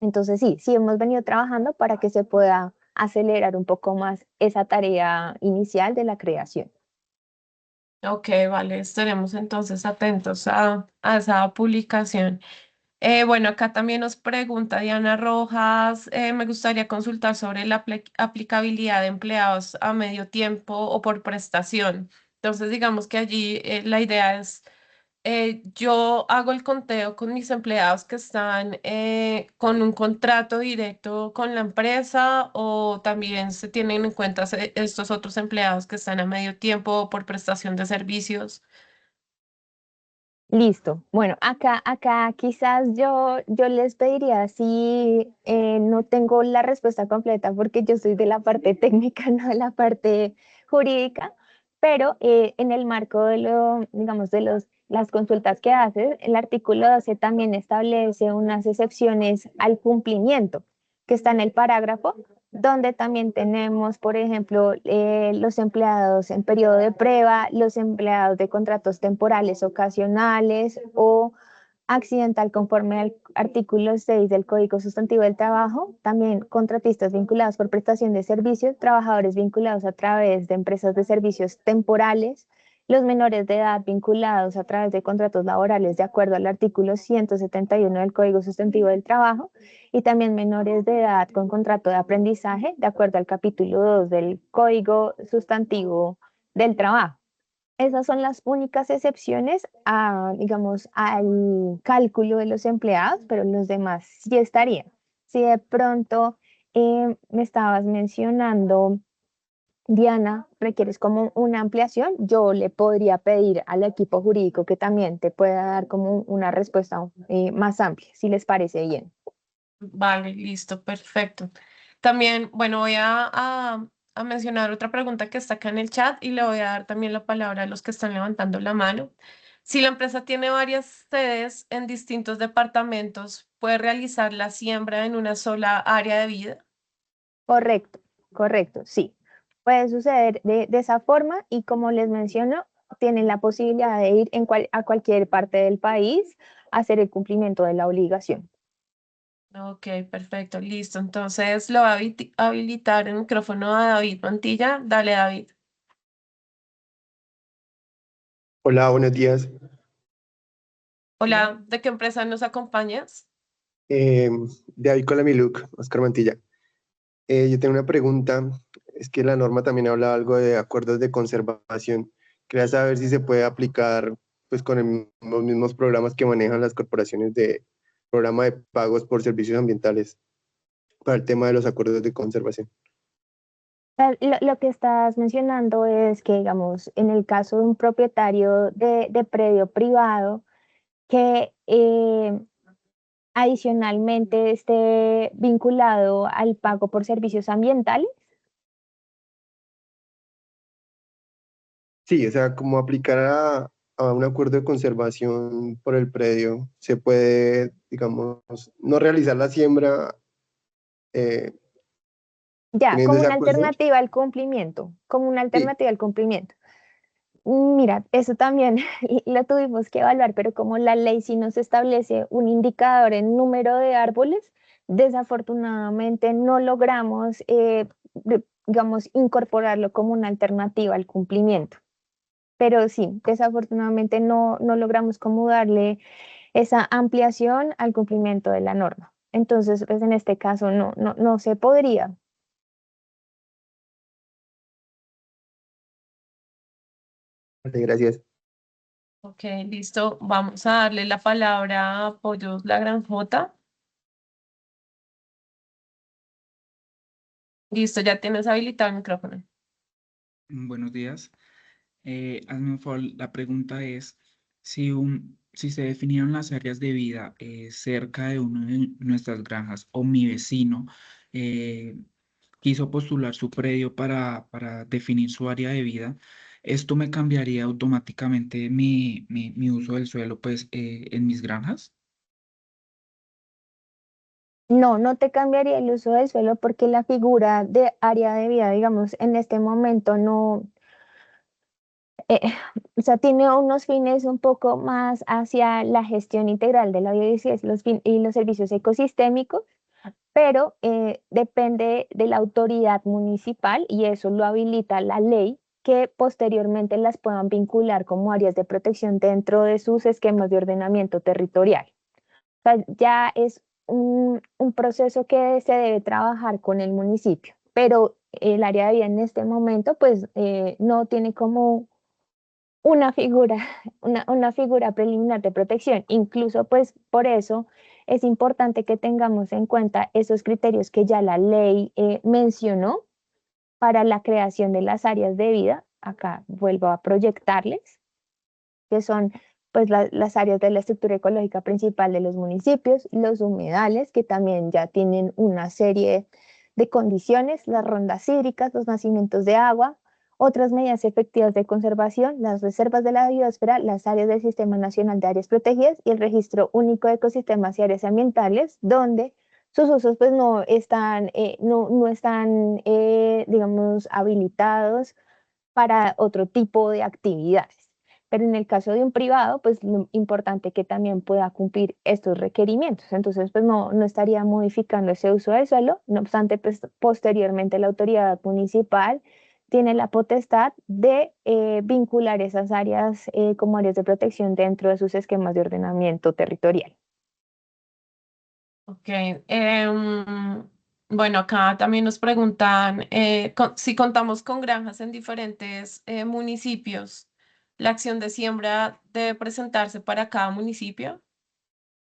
Entonces sí hemos venido trabajando para que se pueda acelerar un poco más esa tarea inicial de la creación. Ok, vale, estaremos entonces atentos a esa publicación. Bueno, acá también nos pregunta Diana Rojas, me gustaría consultar sobre la aplicabilidad de empleados a medio tiempo o por prestación. Entonces, digamos que allí la idea es, yo hago el conteo con mis empleados que están con un contrato directo con la empresa o también se tienen en cuenta estos otros empleados que están a medio tiempo o por prestación de servicios. Listo. Bueno, acá quizás yo les pediría si no tengo la respuesta completa porque yo soy de la parte técnica, no de la parte jurídica, pero en el marco de digamos, las consultas que haces, el artículo 12 también establece unas excepciones al cumplimiento que está en el parágrafo donde también tenemos, por ejemplo, los empleados en periodo de prueba, los empleados de contratos temporales ocasionales o accidental conforme al artículo 6 del Código Sustantivo del Trabajo, también contratistas vinculados por prestación de servicios, trabajadores vinculados a través de empresas de servicios temporales, los menores de edad vinculados a través de contratos laborales de acuerdo al artículo 171 del Código Sustantivo del Trabajo y también menores de edad con contrato de aprendizaje de acuerdo al capítulo 2 del Código Sustantivo del Trabajo. Esas son las únicas excepciones a, digamos, al cálculo de los empleados, pero los demás sí estarían. Si de pronto me estabas mencionando, Diana, requieres como una ampliación, yo le podría pedir al equipo jurídico que también te pueda dar como una respuesta más amplia, si les parece bien. Vale, listo, perfecto. También, bueno, voy a mencionar otra pregunta que está acá en el chat y le voy a dar también la palabra a los que están levantando la mano. Si la empresa tiene varias sedes en distintos departamentos, ¿puede realizar la siembra en una sola área de vida? Correcto, correcto, sí. Puede suceder de esa forma y como les menciono, tienen la posibilidad de ir a cualquier parte del país a hacer el cumplimiento de la obligación. Ok, perfecto, listo. Entonces lo voy a habilitar el micrófono a David Mantilla. Dale, David. Hola, buenos días. Hola, ¿de qué empresa nos acompañas? Eh, de Avícola Miluk, Oscar Mantilla. Yo tengo una pregunta. Es que la norma también habla algo de acuerdos de conservación. Quería saber si se puede aplicar pues con los mismos programas que manejan las corporaciones de programa de pagos por servicios ambientales para el tema de los acuerdos de conservación. Lo que estás mencionando es que, digamos, en el caso de un propietario de predio privado que adicionalmente esté vinculado al pago por servicios ambientales. Sí, o sea, como aplicar a un acuerdo de conservación por el predio, se puede, digamos, no realizar la siembra eh, Ya, teniendo como ese una acuerdo. alternativa al cumplimiento, como una Sí, alternativa al cumplimiento. Mira, eso también lo tuvimos que evaluar, pero como la ley sí nos establece un indicador en número de árboles, desafortunadamente no logramos, digamos, incorporarlo como una alternativa al cumplimiento. Pero sí, desafortunadamente no logramos como darle esa ampliación al cumplimiento de la norma. Entonces, pues en este caso no se podría. vale, gracias. Ok, listo. Vamos a darle la palabra a Pollos La Granjota. Listo, ya tienes habilitado el micrófono. Buenos días. Hazme un favor, la pregunta es si se definieron las áreas de vida cerca de una de nuestras granjas o mi vecino eh, quiso postular su predio para definir su área de vida, ¿esto me cambiaría automáticamente mi uso del suelo pues, en mis granjas? No te cambiaría el uso del suelo porque la figura de área de vida, digamos, en este momento no, eh, o sea, tiene unos fines un poco más hacia la gestión integral de la biodiversidad y y los servicios ecosistémicos, pero depende de la autoridad municipal y eso lo habilita la ley que posteriormente las puedan vincular como áreas de protección dentro de sus esquemas de ordenamiento territorial. O sea, ya es un proceso que se debe trabajar con el municipio, pero el área de vida en este momento pues no tiene como una figura, una figura preliminar de protección. Incluso pues por eso es importante que tengamos en cuenta esos criterios que ya la ley mencionó para la creación de las áreas de vida. Acá vuelvo a proyectarles, que son pues las áreas de la estructura ecológica principal de los municipios, los humedales, que también ya tienen una serie de condiciones, las rondas hídricas, los nacimientos de agua, otras medidas efectivas de conservación, las reservas de la biosfera, las áreas del Sistema Nacional de Áreas Protegidas y el Registro Único de Ecosistemas y Áreas Ambientales, donde sus usos pues no están, no están digamos, habilitados para otro tipo de actividades. Pero en el caso de un privado, pues lo importante que también pueda cumplir estos requerimientos. Entonces, pues no estaría modificando ese uso del suelo. No obstante, pues, posteriormente la autoridad municipal tiene la potestad de vincular esas áreas como áreas de protección dentro de sus esquemas de ordenamiento territorial. Ok. Bueno, acá también nos preguntan si contamos con granjas en diferentes municipios, ¿la acción de siembra debe presentarse para cada municipio? O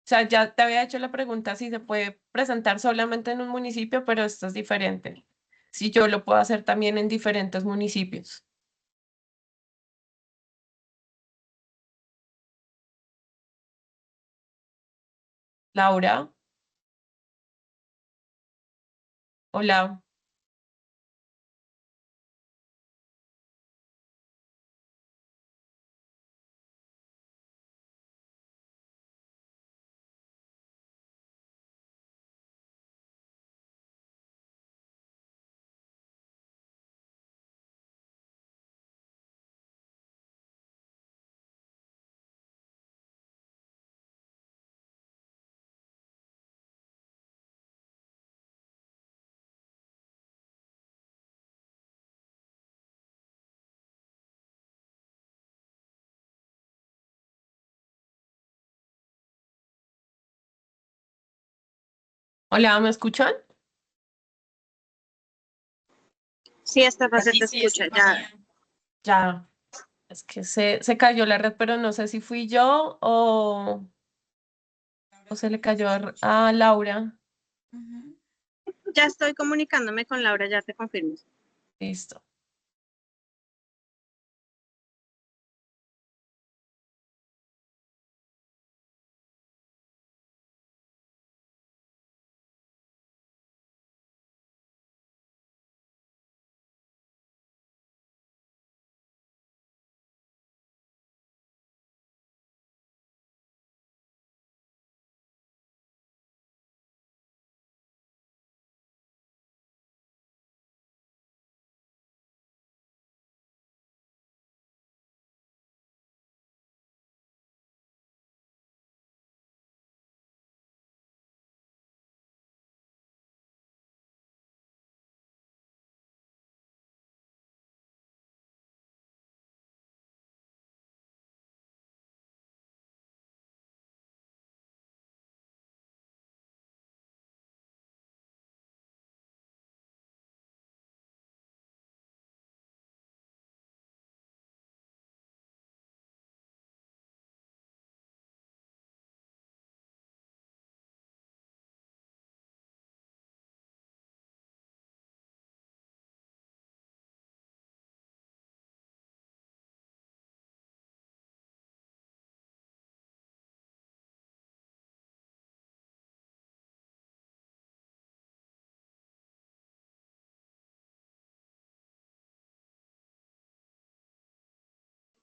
sea, ya te había hecho la pregunta si se puede presentar solamente en un municipio, pero esto es diferente. Si yo lo puedo hacer también en diferentes municipios. Laura, hola. Hola, ¿me escuchan? Sí, esta parte Sí, te sí, escucha, ya. Ya, es que se cayó la red, pero no sé si fui yo o se le cayó a Laura. Ujú. Ya estoy comunicándome con Laura, ya te confirmo. Listo.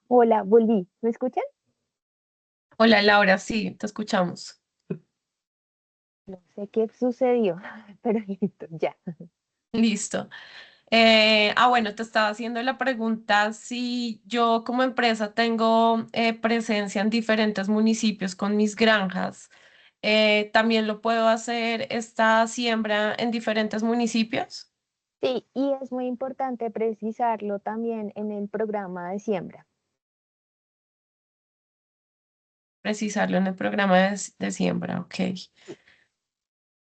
Hola, volví. ¿Me escuchan? Hola, Laura, sí, te escuchamos. No sé qué sucedió, pero listo, ya. Listo. Bueno, te estaba haciendo la pregunta si yo como empresa tengo presencia en diferentes municipios con mis granjas, ¿también lo puedo hacer esta siembra en diferentes municipios? Sí, y es muy importante precisarlo también en el programa de siembra. precisarlo en el programa de siembra, ok.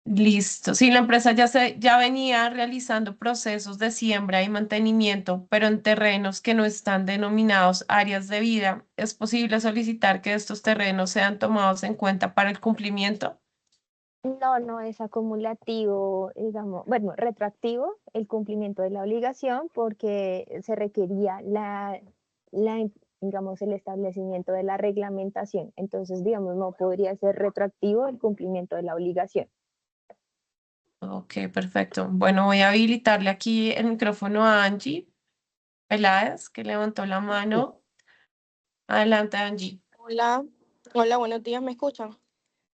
Listo. Sí, la empresa ya venía realizando procesos de siembra y mantenimiento, pero en terrenos que no están denominados áreas de vida, ¿es posible solicitar que estos terrenos sean tomados en cuenta para el cumplimiento? No, no es acumulativo, digamos, bueno, retroactivo el cumplimiento de la obligación porque se requería la, digamos, el establecimiento de la reglamentación. Entonces, digamos, no podría ser retroactivo el cumplimiento de la obligación. Ok, perfecto. Bueno, voy a habilitarle aquí el micrófono a Angie Peláez, que levantó la mano. Adelante, Angie. Hola, hola, buenos días, ¿me escuchan?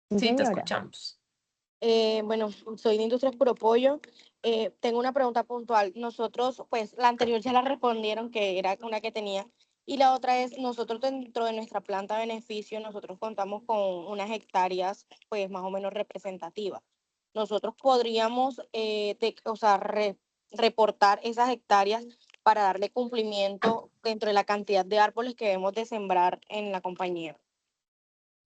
Sí, Sí, te señora. escuchamos. Bueno, soy de Industrias Puro Pollo. Tengo una pregunta puntual. Nosotros, pues, la anterior ya la respondieron, que era una que tenía. Y la otra es, nosotros dentro de nuestra planta de beneficio, nosotros contamos con unas hectáreas, pues, más o menos representativas. Nosotros podríamos, o sea, reportar esas hectáreas para darle cumplimiento dentro de la cantidad de árboles que debemos de sembrar en la compañía.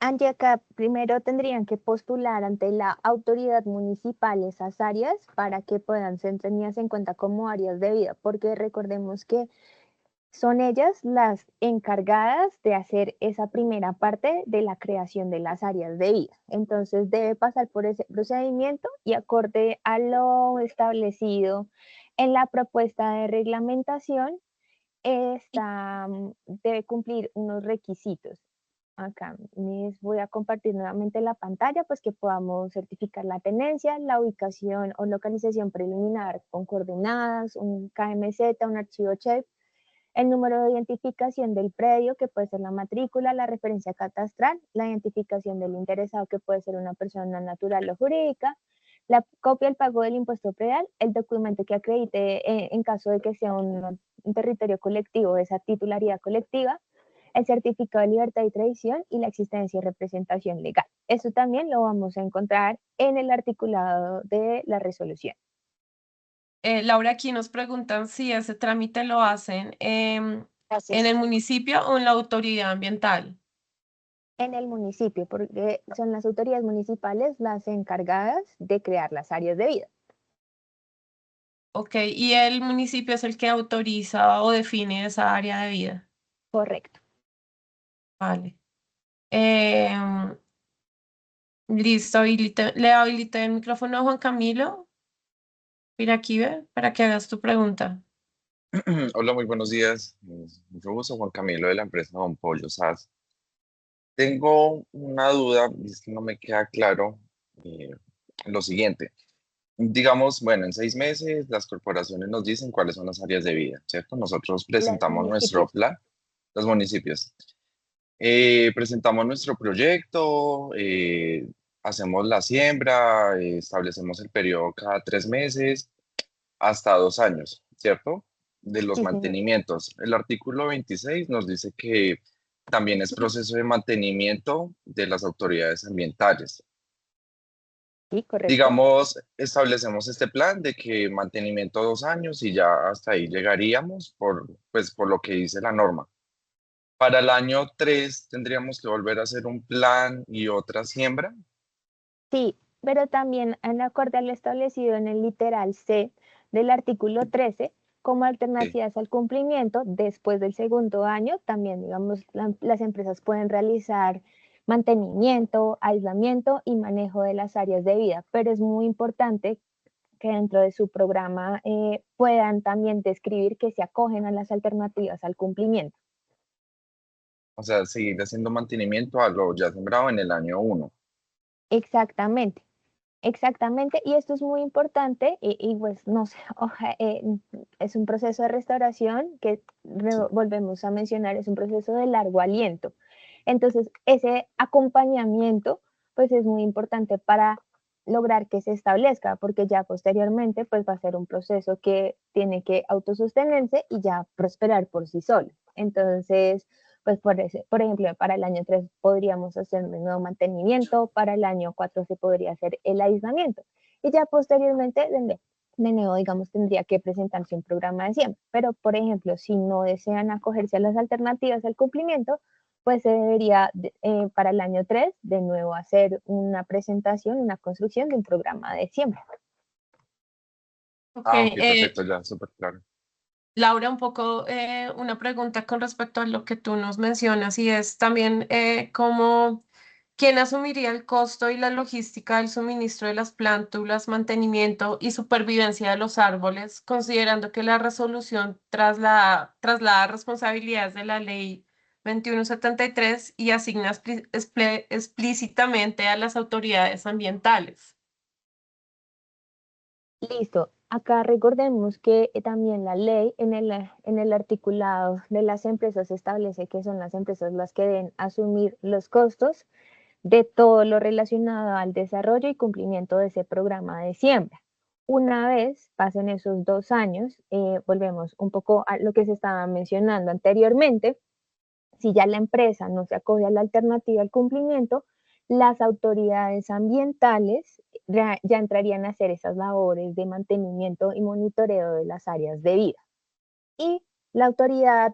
Angie, acá primero tendrían que postular ante la autoridad municipal esas áreas para que puedan ser tenidas en cuenta como áreas de vida, porque recordemos que son ellas las encargadas de hacer esa primera parte de la creación de las áreas de vida. Entonces debe pasar por ese procedimiento y acorde a lo establecido en la propuesta de reglamentación, debe cumplir unos requisitos. Acá les voy a compartir nuevamente la pantalla, pues que podamos certificar la tenencia, la ubicación o localización preliminar con coordenadas, un KMZ, un archivo CHEF, el número de identificación del predio, que puede ser la matrícula, la referencia catastral, la identificación del interesado, que puede ser una persona natural o jurídica, la copia del pago del impuesto predial, el documento que acredite en caso de que sea un territorio colectivo, esa titularidad colectiva, el certificado de libertad y tradición y la existencia y representación legal. Eso también lo vamos a encontrar en el articulado de la resolución. Laura, aquí nos preguntan si ese trámite lo hacen en Gracias. el municipio o en la autoridad ambiental. En el municipio, porque son las autoridades municipales las encargadas de crear las áreas de vida. Ok, y el municipio es el que autoriza o define esa área de vida. Correcto. Vale. Listo, le habilité el micrófono a Juan Camilo. Mira aquí, ve, para que hagas tu pregunta. Hola, muy buenos días. Mucho gusto, Juan Camilo de la empresa Don Pollo SAS. Tengo una duda, y es que no me queda claro eh, lo siguiente. Digamos, bueno, en 6 meses las corporaciones nos dicen cuáles son las áreas de vida, ¿cierto? Nosotros Los presentamos nuestro municipios. plan, los municipios. Presentamos nuestro proyecto, hacemos la siembra, establecemos el periodo cada 3 meses hasta 2 años, ¿cierto? De los Sí, señor. mantenimientos. El artículo 26 nos dice que también es proceso de mantenimiento de las autoridades ambientales. Sí, correcto. Digamos, establecemos este plan de que mantenimiento 2 años y ya hasta ahí llegaríamos pues, por lo que dice la norma. Para el año 3 tendríamos que volver a hacer un plan y otra siembra. Sí, pero también en acorde a lo establecido en el literal C del artículo 13, como Sí. alternativas al cumplimiento, después del segundo año, también, digamos, las empresas pueden realizar mantenimiento, aislamiento y manejo de las áreas de vida, pero es muy importante que dentro de su programa puedan también describir que se acogen a las alternativas al cumplimiento. O sea, seguir haciendo mantenimiento a lo ya sembrado en el año 1. Exactamente. Exactamente, y esto es muy importante y pues no sé, es un proceso de restauración que Sí. volvemos a mencionar, es un proceso de largo aliento. Entonces, ese acompañamiento pues es muy importante para lograr que se establezca, porque ya posteriormente pues va a ser un proceso que tiene que autosostenerse y ya prosperar por sí solo. Entonces, pues por ejemplo, para el año 3 podríamos hacer un nuevo mantenimiento, para el año 4 se podría hacer el aislamiento y ya posteriormente de nuevo, digamos, tendría que presentarse un programa de siembra. Pero, por ejemplo, si no desean acogerse a las alternativas al cumplimiento, pues se debería para el año 3 de nuevo hacer una presentación, una construcción de un programa de siembra. Ok, Ah, ok, perfecto, ya, súper claro. Laura, un poco una pregunta con respecto a lo que tú nos mencionas y es también cómo, ¿quién asumiría el costo y la logística del suministro de las plántulas, mantenimiento y supervivencia de los árboles, considerando que la resolución traslada responsabilidades de la ley 2173 y asigna explícitamente a las autoridades ambientales? Listo. Acá recordemos que también la ley en el articulado de las empresas establece que son las empresas las que deben asumir los costos de todo lo relacionado al desarrollo y cumplimiento de ese programa de siembra. Una vez pasen esos 2 años, volvemos un poco a lo que se estaba mencionando anteriormente. Si ya la empresa no se acoge a la alternativa al cumplimiento, las autoridades ambientales ya entrarían a hacer esas labores de mantenimiento y monitoreo de las áreas de vida. Y la autoridad,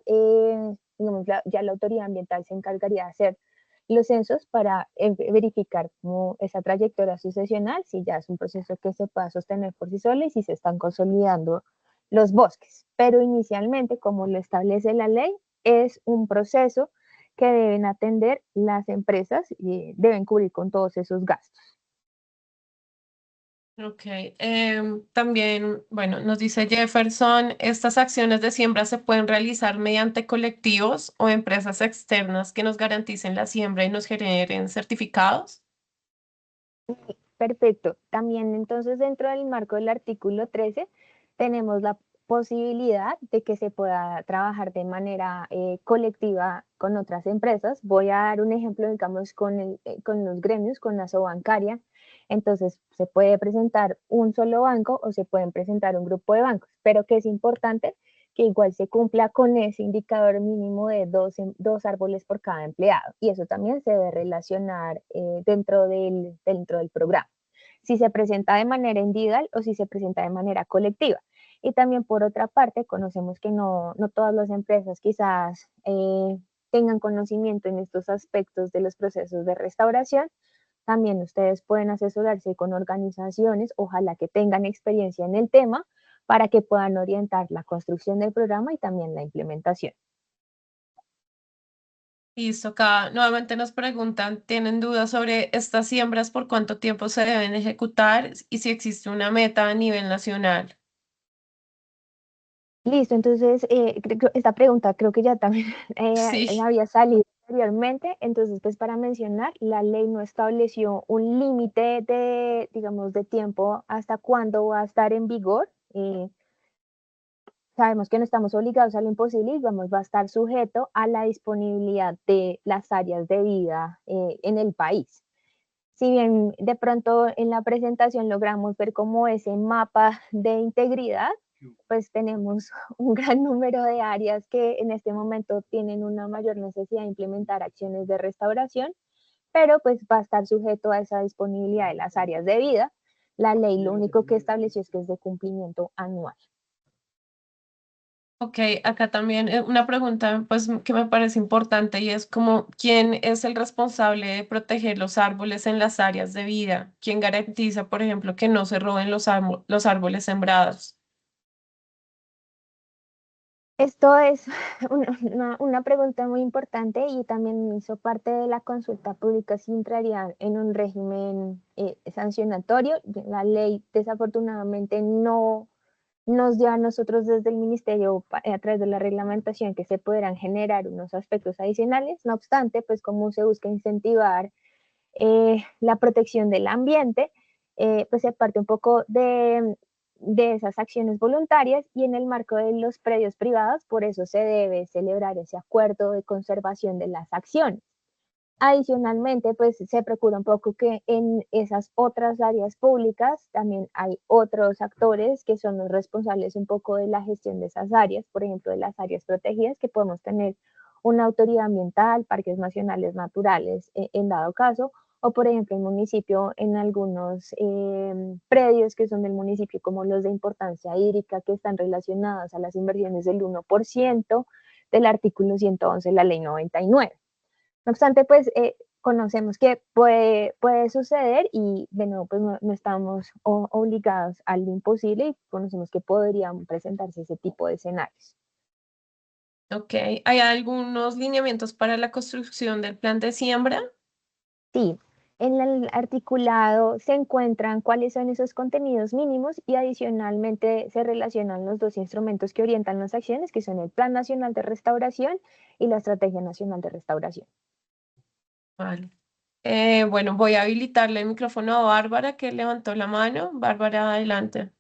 digamos, ya la autoridad ambiental se encargaría de hacer los censos para verificar cómo esa trayectoria sucesional, si ya es un proceso que se pueda sostener por sí solo y si se están consolidando los bosques. Pero inicialmente, como lo establece la ley, es un proceso que deben atender las empresas y deben cubrir con todos esos gastos. Ok, también, bueno, nos dice Jefferson, estas acciones de siembra se pueden realizar mediante colectivos o empresas externas que nos garanticen la siembra y nos generen certificados. Perfecto. También entonces dentro del marco del artículo 13 tenemos la posibilidad de que se pueda trabajar de manera colectiva con otras empresas. Voy a dar un ejemplo, digamos, con los gremios, con la Sobancaria. Entonces se puede presentar un solo banco o se pueden presentar un grupo de bancos, pero que es importante que igual se cumpla con ese indicador mínimo de dos árboles por cada empleado. Y eso también se debe relacionar dentro del programa, si se presenta de manera individual o si se presenta de manera colectiva. Y también por otra parte, conocemos que no todas las empresas quizás tengan conocimiento en estos aspectos de los procesos de restauración. También ustedes pueden asesorarse con organizaciones, ojalá que tengan experiencia en el tema, para que puedan orientar la construcción del programa y también la implementación. Listo, acá nuevamente nos preguntan, ¿tienen dudas sobre estas siembras, por cuánto tiempo se deben ejecutar y si existe una meta a nivel nacional? Listo, entonces esta pregunta creo que ya también Sí. había salido anteriormente. Entonces, pues para mencionar, la ley no estableció un límite de, digamos, de tiempo hasta cuándo va a estar en vigor. Sabemos que no estamos obligados a lo imposible y va a estar sujeto a la disponibilidad de las áreas de vida en el país. Si bien de pronto en la presentación logramos ver como ese mapa de integridad, pues tenemos un gran número de áreas que en este momento tienen una mayor necesidad de implementar acciones de restauración, pero pues va a estar sujeto a esa disponibilidad de las áreas de vida. La ley lo único que estableció es que es de cumplimiento anual. Ok, acá también una pregunta pues que me parece importante y es como, ¿quién es el responsable de proteger los árboles en las áreas de vida? ¿Quién garantiza, por ejemplo, que no se roben los árboles sembrados? Esto es una pregunta muy importante y también hizo parte de la consulta pública si entraría en un régimen sancionatorio. La ley desafortunadamente no nos dio a nosotros desde el ministerio a través de la reglamentación que se podrán generar unos aspectos adicionales. No obstante, pues como se busca incentivar la protección del ambiente, pues se parte un poco de esas acciones voluntarias y en el marco de los predios privados, por eso se debe celebrar ese acuerdo de conservación de las acciones. Adicionalmente, pues se procura un poco que en esas otras áreas públicas también hay otros actores que son los responsables un poco de la gestión de esas áreas, por ejemplo, de las áreas protegidas, que podemos tener una autoridad ambiental, parques nacionales naturales en dado caso, o por ejemplo el municipio en algunos predios que son del municipio como los de importancia hídrica que están relacionados a las inversiones del 1% del artículo 111 de la ley 99. No obstante, pues conocemos que puede suceder y de nuevo, pues no estamos obligados al imposible y conocemos que podrían presentarse ese tipo de escenarios. Ok, ¿hay algunos lineamientos para la construcción del plan de siembra? Sí, en el articulado se encuentran cuáles son esos contenidos mínimos y adicionalmente se relacionan los dos instrumentos que orientan las acciones, que son el Plan Nacional de Restauración y la Estrategia Nacional de Restauración. Vale. Bueno, voy a habilitarle el micrófono a Bárbara, que levantó la mano. Bárbara, adelante.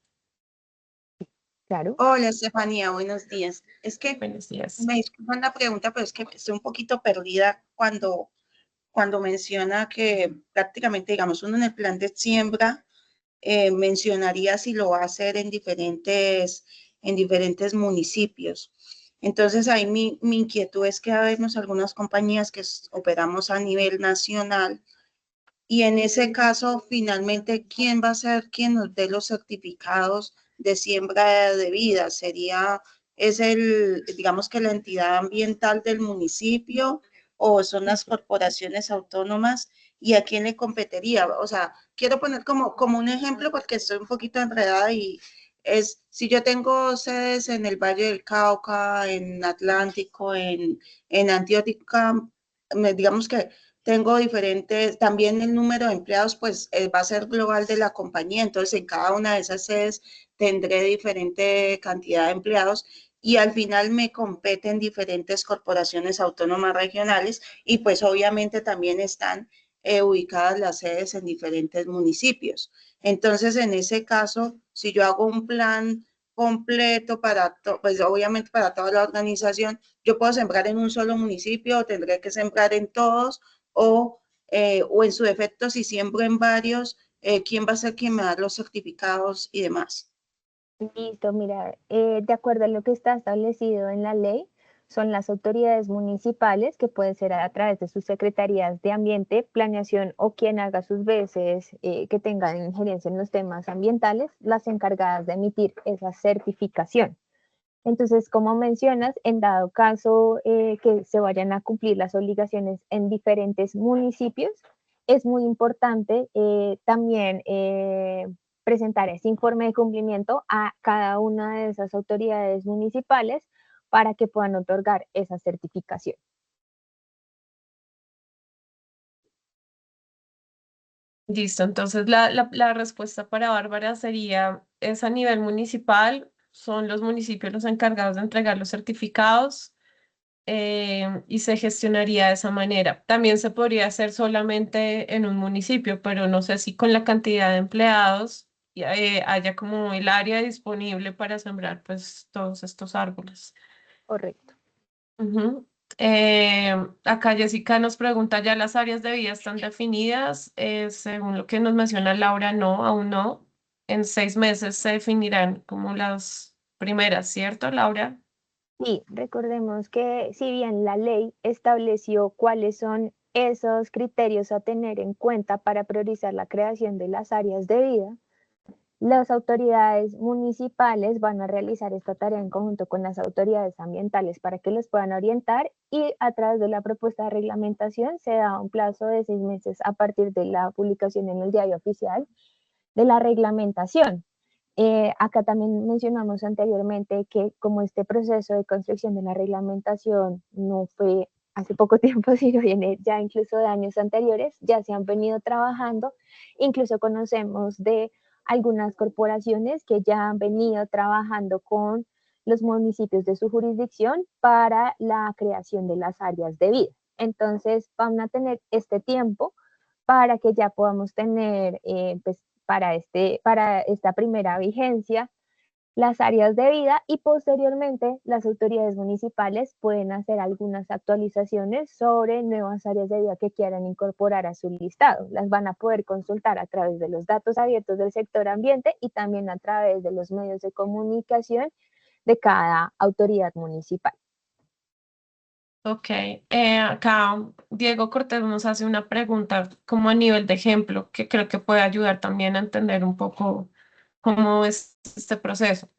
Claro. Hola, Estefanía, buenos días. Es que Buenos días. me disculpan la pregunta, pero es que estoy un poquito perdida cuando menciona que prácticamente, digamos, uno en el plan de siembra mencionaría si lo va a hacer en diferentes municipios. Entonces, ahí mi inquietud es que habemos algunas compañías que operamos a nivel nacional y en ese caso, finalmente, ¿quién va a ser quien nos dé los certificados de siembra de vida? Digamos que la entidad ambiental del municipio o son las corporaciones autónomas y a quién le competiría? O sea, quiero poner como un ejemplo porque estoy un poquito enredada y si yo tengo sedes en el Valle del Cauca, en Atlántico, en Antioquia, digamos que tengo diferentes, también el número de empleados, pues va a ser global de la compañía, entonces en cada una de esas sedes tendré diferente cantidad de empleados y al final me competen diferentes corporaciones autónomas regionales y pues obviamente también están ubicadas las sedes en diferentes municipios. Entonces, en ese caso, si yo hago un plan completo pues obviamente para toda la organización, yo puedo sembrar en un solo municipio o tendré que sembrar en todos o en su defecto, si siembro en varios, ¿quién va a ser quien me da los certificados y demás? Listo, mira, de acuerdo a lo que está establecido en la ley, son las autoridades municipales, que puede ser a través de sus secretarías de ambiente, planeación o quien haga sus veces que tengan injerencia en los temas ambientales, las encargadas de emitir esa certificación. Entonces, como mencionas, en dado caso que se vayan a cumplir las obligaciones en diferentes municipios, es muy importante también presentar ese informe de cumplimiento a cada una de esas autoridades municipales para que puedan otorgar esa certificación. Listo, entonces la respuesta para Bárbara sería, es a nivel municipal, son los municipios los encargados de entregar los certificados y se gestionaría de esa manera. También se podría hacer solamente en un municipio, pero no sé si con la cantidad de empleados haya como el área disponible para sembrar pues todos estos árboles. Correcto. Ujú. Acá Jessica nos pregunta, ¿ya las áreas de vida están definidas? Según lo que nos menciona Laura, no, aún no. En 6 meses se definirán como las primeras, ¿cierto, Laura? Sí, recordemos que si bien la ley estableció cuáles son esos criterios a tener en cuenta para priorizar la creación de las áreas de vida, las autoridades municipales van a realizar esta tarea en conjunto con las autoridades ambientales para que los puedan orientar y a través de la propuesta de reglamentación se da un plazo de 6 meses a partir de la publicación en el diario oficial de la reglamentación. Acá también mencionamos anteriormente que como este proceso de construcción de la reglamentación no fue hace poco tiempo, sino viene ya incluso de años anteriores, ya se han venido trabajando, incluso conocemos de algunas corporaciones que ya han venido trabajando con los municipios de su jurisdicción para la creación de las áreas de vida. Entonces, van a tener este tiempo para que ya podamos tener pues, para esta primera vigencia las áreas de vida y posteriormente las autoridades municipales pueden hacer algunas actualizaciones sobre nuevas áreas de vida que quieran incorporar a su listado. Las van a poder consultar a través de los datos abiertos del sector ambiente y también a través de los medios de comunicación de cada autoridad municipal. Ok, acá Diego Cortés nos hace una pregunta como a nivel de ejemplo que creo que puede ayudar también a entender un poco cómo es este proceso.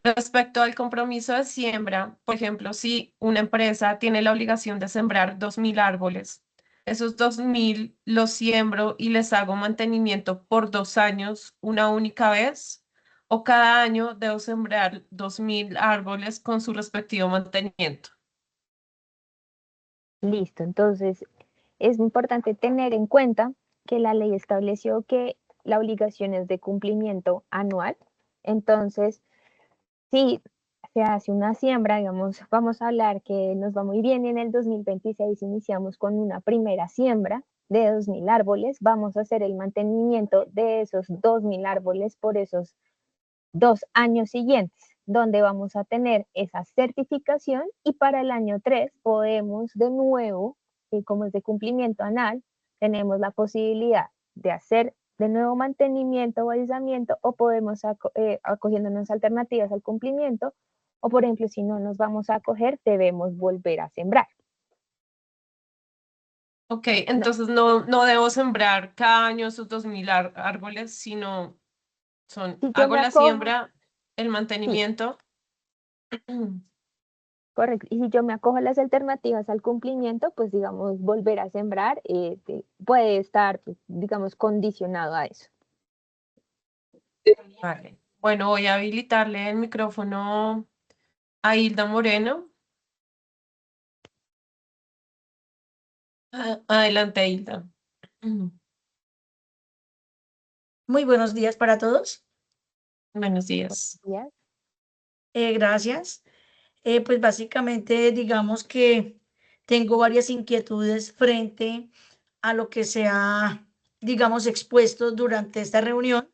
Respecto al compromiso de siembra, por ejemplo, si una empresa tiene la obligación de sembrar 2.000 árboles, esos 2.000 los siembro y les hago mantenimiento por 2 años una única vez, o cada año debo sembrar 2.000 árboles con su respectivo mantenimiento. Listo, entonces es importante tener en cuenta que la ley estableció que la obligación es de cumplimiento anual. Entonces, si se hace una siembra, digamos, vamos a hablar que nos va muy bien y en el 2026 iniciamos con una primera siembra de 2.000 árboles, vamos a hacer el mantenimiento de esos 2.000 árboles por esos 2 años siguientes, donde vamos a tener esa certificación y para el año 3 podemos de nuevo, como es de cumplimiento anual, tenemos la posibilidad de hacer de nuevo mantenimiento o aislamiento o podemos acogiéndonos alternativas al cumplimiento o por ejemplo si no nos vamos a acoger debemos volver a sembrar. Ok, entonces no debo sembrar cada año esos 2.000 árboles, sino Si yo hago me la acojo, siembra, el sí, mantenimiento. correcto. Y si yo me acojo a las alternativas al cumplimiento, pues digamos, volver a sembrar puede estar, pues, digamos, condicionado a eso. Vale. Bueno, voy a habilitarle el micrófono a Hilda Moreno. Adelante, Hilda. Muy buenos días para todos. Buenos Buenos días. días. Gracias. Pues básicamente digamos que tengo varias inquietudes frente a lo que se ha, digamos, expuesto durante esta reunión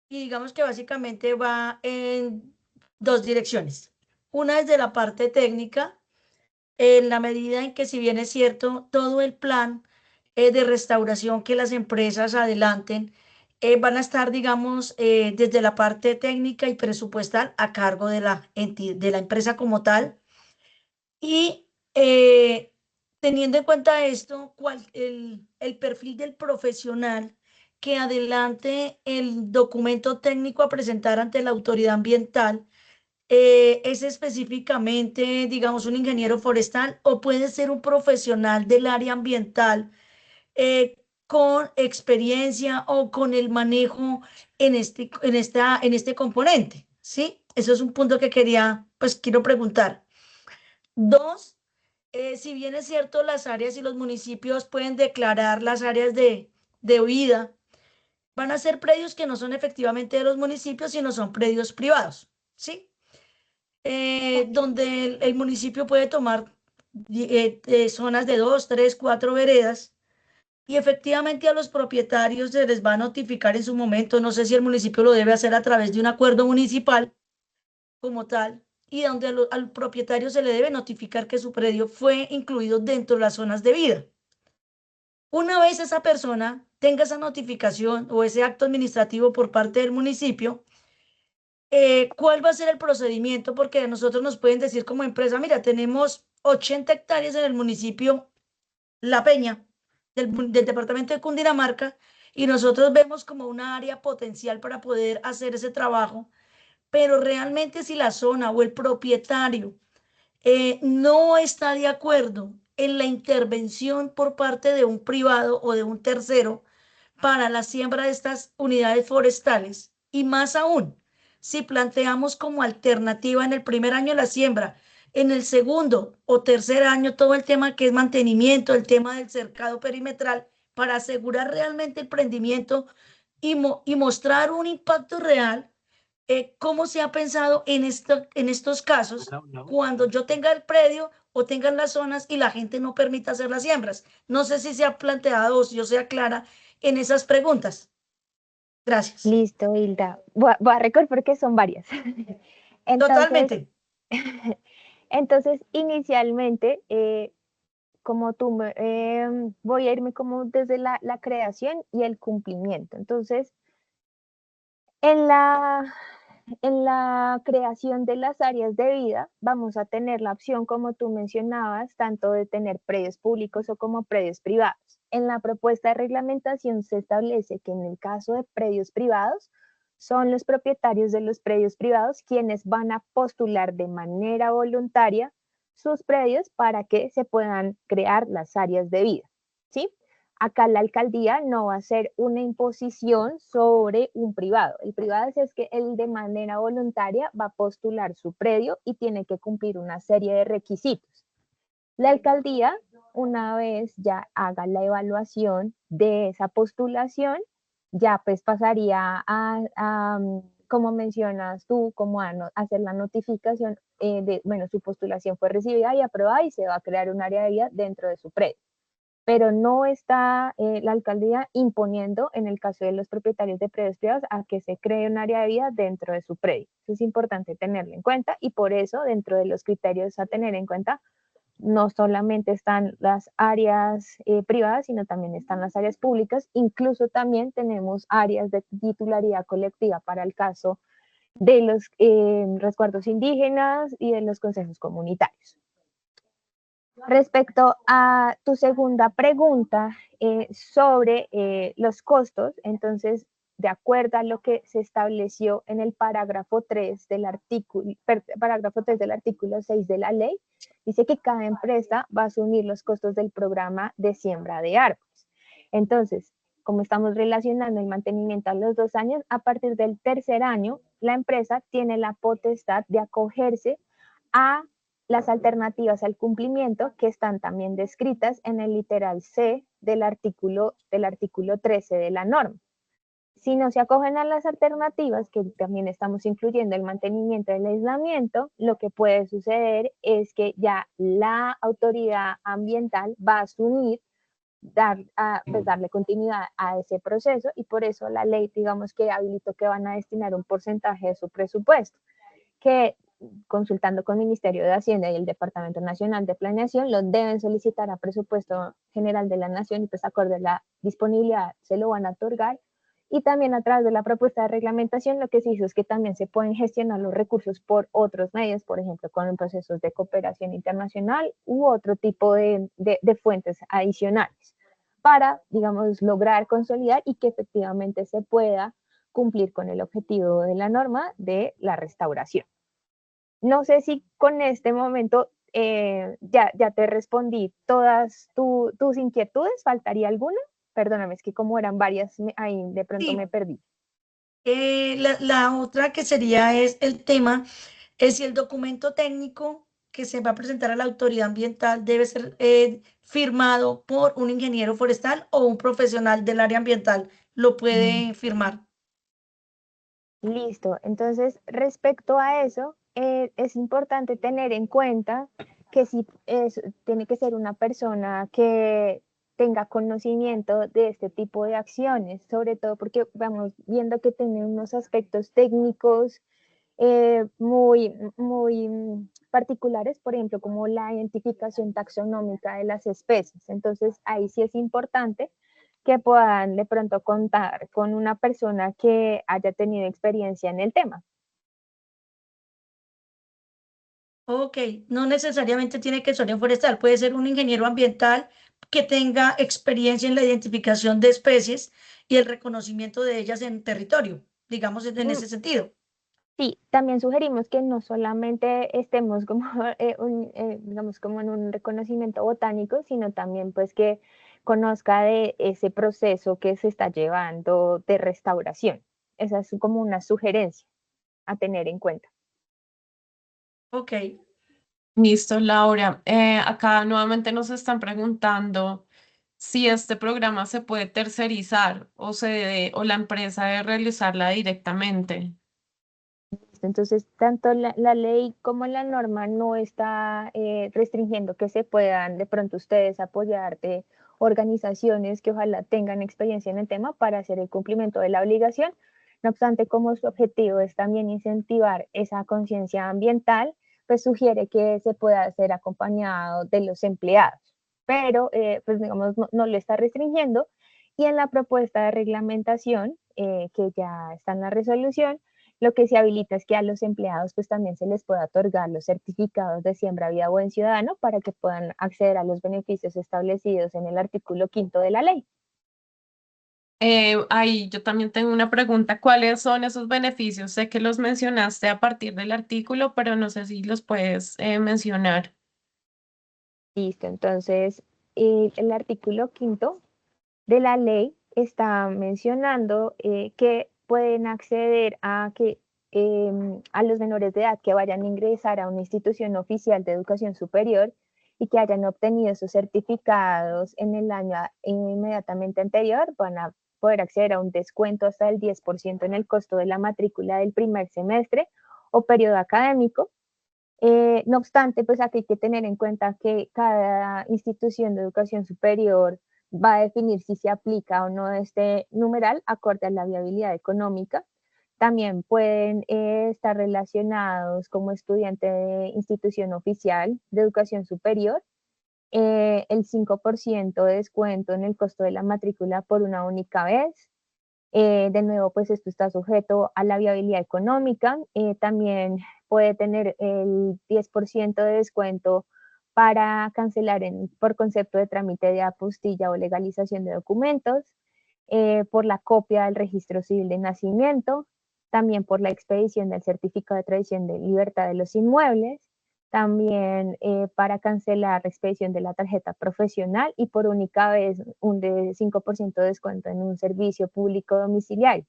y digamos que básicamente va en dos direcciones. Una es de la parte técnica, en la medida en que si bien es cierto, todo el plan de restauración que las empresas adelanten van a estar, digamos, desde la parte técnica y presupuestal a cargo de de la empresa como tal. Y teniendo en cuenta esto, el perfil del profesional que adelante el documento técnico a presentar ante la autoridad ambiental, ¿es específicamente, digamos, un ingeniero forestal o puede ser un profesional del área ambiental con experiencia o con el manejo en este componente? ¿Sí? Eso es un punto que quiero preguntar. Dos, si bien es cierto, las áreas y los municipios pueden declarar las áreas de huida, van a ser predios que no son efectivamente de los municipios, sino son predios privados, ¿sí? Donde el municipio puede tomar zonas de 2, 3, 4 veredas y efectivamente a los propietarios se les va a notificar en su momento, no sé si el municipio lo debe hacer a través de un acuerdo municipal como tal, y donde al propietario se le debe notificar que su predio fue incluido dentro de las zonas de vida. Una vez esa persona tenga esa notificación o ese acto administrativo por parte del municipio, ¿cuál va a ser el procedimiento? Porque a nosotros nos pueden decir como empresa, mira, tenemos 80 hectáreas en el municipio La Peña, del departamento de Cundinamarca, y nosotros vemos como una área potencial para poder hacer ese trabajo, pero realmente si la zona o el propietario no está de acuerdo en la intervención por parte de un privado o de un tercero para la siembra de estas unidades forestales, y más aún, si planteamos como alternativa en el primer año la siembra, en el segundo o tercer año todo el tema que es mantenimiento, el tema del cercado perimetral, para asegurar realmente el prendimiento y mostrar un impacto real. ¿Cómo se ha pensado en estos casos cuando yo tenga el predio o tengan las zonas y la gente no permita hacer las siembras? No sé si se ha planteado o si yo sea clara en esas preguntas. Gracias. Listo, Hilda. Voy a recordar porque son varias. Entonces, Totalmente. entonces inicialmente, como voy a irme como desde la creación y el cumplimiento. Entonces, en la creación de las áreas de vida, vamos a tener la opción, como tú mencionabas, tanto de tener predios públicos o como predios privados. En la propuesta de reglamentación se establece que en el caso de predios privados, son los propietarios de los predios privados quienes van a postular de manera voluntaria sus predios para que se puedan crear las áreas de vida, ¿sí? Acá la alcaldía no va a hacer una imposición sobre un privado. El privado es que él de manera voluntaria va a postular su predio y tiene que cumplir una serie de requisitos. La alcaldía, una vez ya haga la evaluación de esa postulación, ya pues pasaría a como mencionas tú, como a hacer la notificación de, bueno, su postulación fue recibida y aprobada y se va a crear un área de vida dentro de su predio. Pero no está la alcaldía imponiendo, en el caso de los propietarios de predios privados, a que se cree un área de vida dentro de su predio. Eso es importante tenerlo en cuenta y por eso dentro de los criterios a tener en cuenta no solamente están las áreas privadas, sino también están las áreas públicas. Incluso también tenemos áreas de titularidad colectiva para el caso de los resguardos indígenas y de los consejos comunitarios. Respecto a tu segunda pregunta sobre los costos, entonces, de acuerdo a lo que se estableció en el parágrafo 3 del artículo 6 de la ley, dice que cada empresa va a asumir los costos del programa de siembra de árboles. Entonces, como estamos relacionando el mantenimiento a los 2 años, a partir del tercer año, la empresa tiene la potestad de acogerse a las alternativas al cumplimiento que están también descritas en el literal C del artículo 13 de la norma. Si no se acogen a las alternativas, que también estamos incluyendo el mantenimiento del aislamiento, lo que puede suceder es que ya la autoridad ambiental va a asumir darle continuidad a ese proceso y por eso la ley, digamos que habilitó que van a destinar un porcentaje de su presupuesto, que consultando con el Ministerio de Hacienda y el Departamento Nacional de Planeación, lo deben solicitar a Presupuesto General de la Nación y pues acorde a la disponibilidad se lo van a otorgar. Y también a través de la propuesta de reglamentación lo que se hizo es que también se pueden gestionar los recursos por otros medios, por ejemplo, con procesos de cooperación internacional u otro tipo de fuentes adicionales para, digamos, lograr consolidar y que efectivamente se pueda cumplir con el objetivo de la norma de la restauración. No sé si con este momento ya te respondí todas tus inquietudes, ¿faltaría alguna? Perdóname, es que como eran varias, ahí de pronto Sí. me perdí. La otra que sería es el tema, es si el documento técnico que se va a presentar a la autoridad ambiental debe ser firmado por un ingeniero forestal o un profesional del área ambiental lo puede firmar. Listo, entonces respecto a eso, es importante tener en cuenta que si tiene que ser una persona que tenga conocimiento de este tipo de acciones, sobre todo porque vamos viendo que tiene unos aspectos técnicos muy particulares, por ejemplo, como la identificación taxonómica de las especies. Entonces, ahí sí es importante que puedan de pronto contar con una persona que haya tenido experiencia en el tema. Ok, no necesariamente tiene que ser un forestal, puede ser un ingeniero ambiental que tenga experiencia en la identificación de especies y el reconocimiento de ellas en territorio, digamos en ese sentido. Sí, también sugerimos que no solamente estemos como, digamos, como en un reconocimiento botánico, sino también pues que conozca de ese proceso que se está llevando de restauración. Esa es como una sugerencia a tener en cuenta. Ok, Listo, Laura. Acá nuevamente nos están preguntando si este programa se puede tercerizar o la empresa debe realizarla directamente. Entonces, tanto la ley como la norma no está restringiendo que se puedan de pronto ustedes apoyar de organizaciones que ojalá tengan experiencia en el tema para hacer el cumplimiento de la obligación. No obstante, como su objetivo es también incentivar esa conciencia ambiental, pues sugiere que se pueda hacer acompañado de los empleados, pero pues digamos no lo está restringiendo y en la propuesta de reglamentación que ya está en la resolución, lo que se habilita es que a los empleados pues también se les pueda otorgar los certificados de siembra vida buen ciudadano para que puedan acceder a los beneficios establecidos en el artículo 5º de la ley. Ahí yo también tengo una pregunta. ¿Cuáles son esos beneficios? Sé que los mencionaste a partir del artículo, pero no sé si los puedes mencionar. Listo, entonces el artículo 5 de la ley está mencionando que pueden acceder a que a los menores de edad que vayan a ingresar a una institución oficial de educación superior y que hayan obtenido sus certificados en el año inmediatamente anterior, van a poder acceder a un descuento hasta el 10% en el costo de la matrícula del primer semestre o periodo académico. No obstante, pues aquí hay que tener en cuenta que cada institución de educación superior va a definir si se aplica o no este numeral acorde a la viabilidad económica. También pueden estar relacionados como estudiante de institución oficial de educación superior, el 5% de descuento en el costo de la matrícula por una única vez. De nuevo, pues esto está sujeto a la viabilidad económica. También puede tener el 10% de descuento para cancelar por concepto de trámite de apostilla o legalización de documentos, por la copia del registro civil de nacimiento, también por la expedición del certificado de tradición de libertad de los inmuebles, también para cancelar la expedición de la tarjeta profesional y por única vez un de 5% de descuento en un servicio público domiciliario.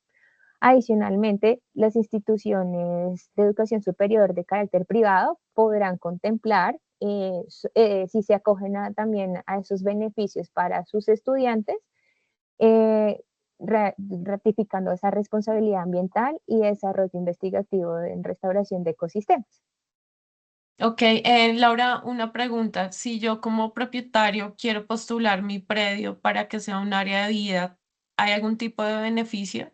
Adicionalmente, las instituciones de educación superior de carácter privado podrán contemplar si se acogen también a esos beneficios para sus estudiantes, eh, ratificando esa responsabilidad ambiental y desarrollo investigativo en restauración de ecosistemas. Ok, Laura, una pregunta. Si yo como propietario quiero postular mi predio para que sea un área de vida, ¿hay algún tipo de beneficio?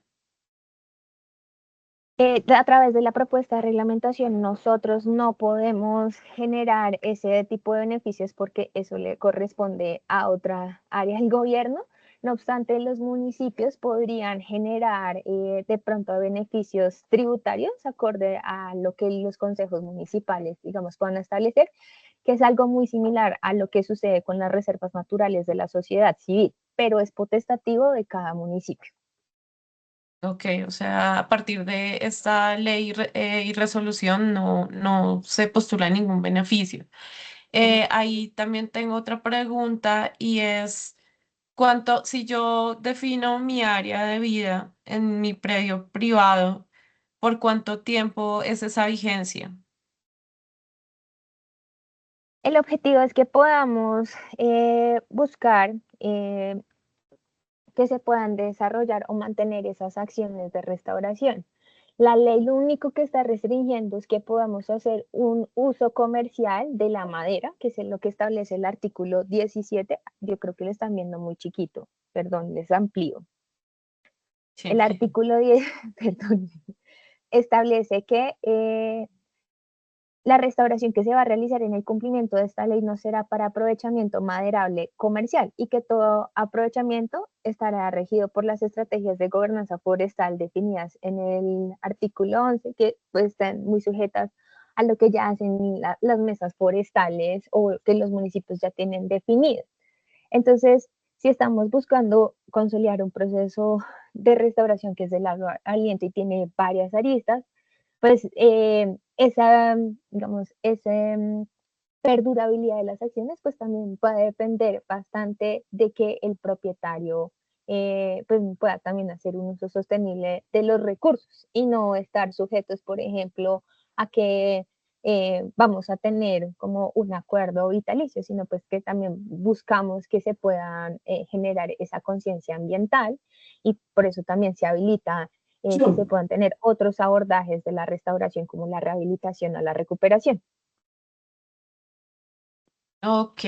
A través de la propuesta de reglamentación, nosotros no podemos generar ese tipo de beneficios porque eso le corresponde a otra área del gobierno. No obstante, los municipios podrían generar de pronto beneficios tributarios acorde a lo que los consejos municipales, digamos, puedan establecer, que es algo muy similar a lo que sucede con las reservas naturales de la sociedad civil, pero es potestativo de cada municipio. Ok, o sea, a partir de esta ley y resolución no se postula ningún beneficio. Ahí también tengo otra pregunta y es, ¿cuánto, si yo defino mi área de vida en mi predio privado, por cuánto tiempo es esa vigencia? El objetivo es que podamos buscar que se puedan desarrollar o mantener esas acciones de restauración. La ley lo único que está restringiendo es que podamos hacer un uso comercial de la madera, que es lo que establece el artículo 17. Yo creo que lo están viendo muy chiquito, perdón, les amplío. El Sí. artículo 10, perdón, establece que la restauración que se va a realizar en el cumplimiento de esta ley no será para aprovechamiento maderable comercial y que todo aprovechamiento estará regido por las estrategias de gobernanza forestal definidas en el artículo 11, que pues están muy sujetas a lo que ya hacen las mesas forestales o que los municipios ya tienen definido. Entonces, si estamos buscando consolidar un proceso de restauración que es del agua aliento y tiene varias aristas, pues esa, digamos, esa perdurabilidad de las acciones, pues también puede depender bastante de que el propietario pues pueda también hacer un uso sostenible de los recursos y no estar sujetos, por ejemplo, a que vamos a tener como un acuerdo vitalicio, sino pues que también buscamos que se puedan generar esa conciencia ambiental y por eso también se habilita que se puedan tener otros abordajes de la restauración como la rehabilitación o la recuperación. Ok.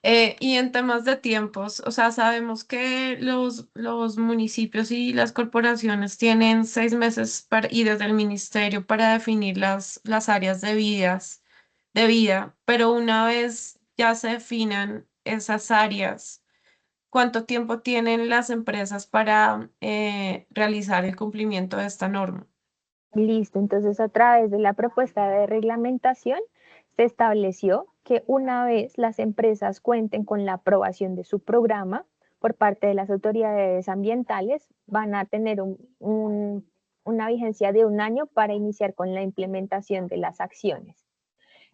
Y en temas de tiempos, o sea, sabemos que los municipios y las corporaciones tienen 6 meses y desde el ministerio para definir las áreas de vida, pero una vez ya se definan esas áreas, ¿cuánto tiempo tienen las empresas para realizar el cumplimiento de esta norma? Listo, entonces a través de la propuesta de reglamentación se estableció que una vez las empresas cuenten con la aprobación de su programa, por parte de las autoridades ambientales van a tener una vigencia de 1 año para iniciar con la implementación de las acciones.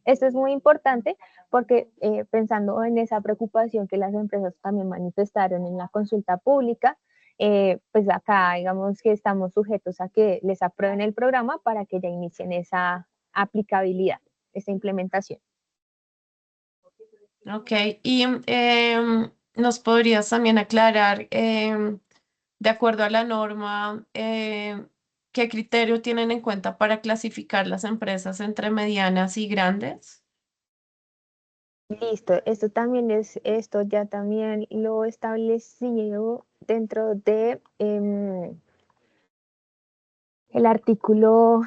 Esto es muy importante porque pensando en esa preocupación que las empresas también manifestaron en la consulta pública, pues acá digamos que estamos sujetos a que les aprueben el programa para que ya inicien esa aplicabilidad, esa implementación. Ok, y nos podrías también aclarar, de acuerdo a la norma, ¿qué criterio tienen en cuenta para clasificar las empresas entre medianas y grandes? Listo, esto ya también lo establecido dentro de el artículo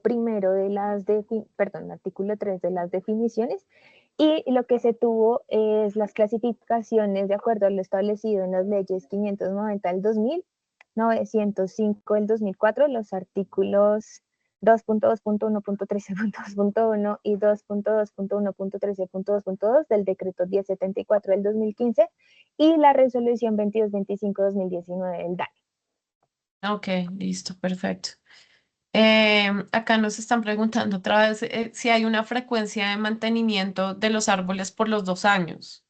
primero de el artículo 3 de las definiciones, y lo que se tuvo es las clasificaciones de acuerdo a lo establecido en las leyes 590 del 2000, 905 del 2004, los artículos 2.2.1.13.2.1 y 2.2.1.13.2.2 del decreto 1074 del 2015 y la resolución 2225-2019 del DANE. Ok, listo, perfecto. Acá nos están preguntando otra vez si hay una frecuencia de mantenimiento de los árboles por los 2 años.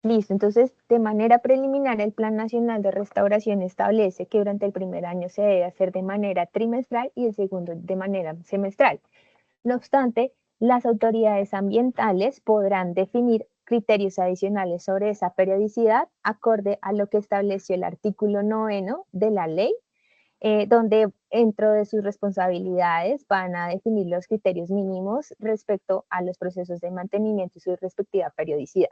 Listo, entonces de manera preliminar el Plan Nacional de Restauración establece que durante el primer año se debe hacer de manera trimestral y el segundo de manera semestral. No obstante, las autoridades ambientales podrán definir criterios adicionales sobre esa periodicidad acorde a lo que estableció el artículo 9 de la ley, donde dentro de sus responsabilidades van a definir los criterios mínimos respecto a los procesos de mantenimiento y su respectiva periodicidad.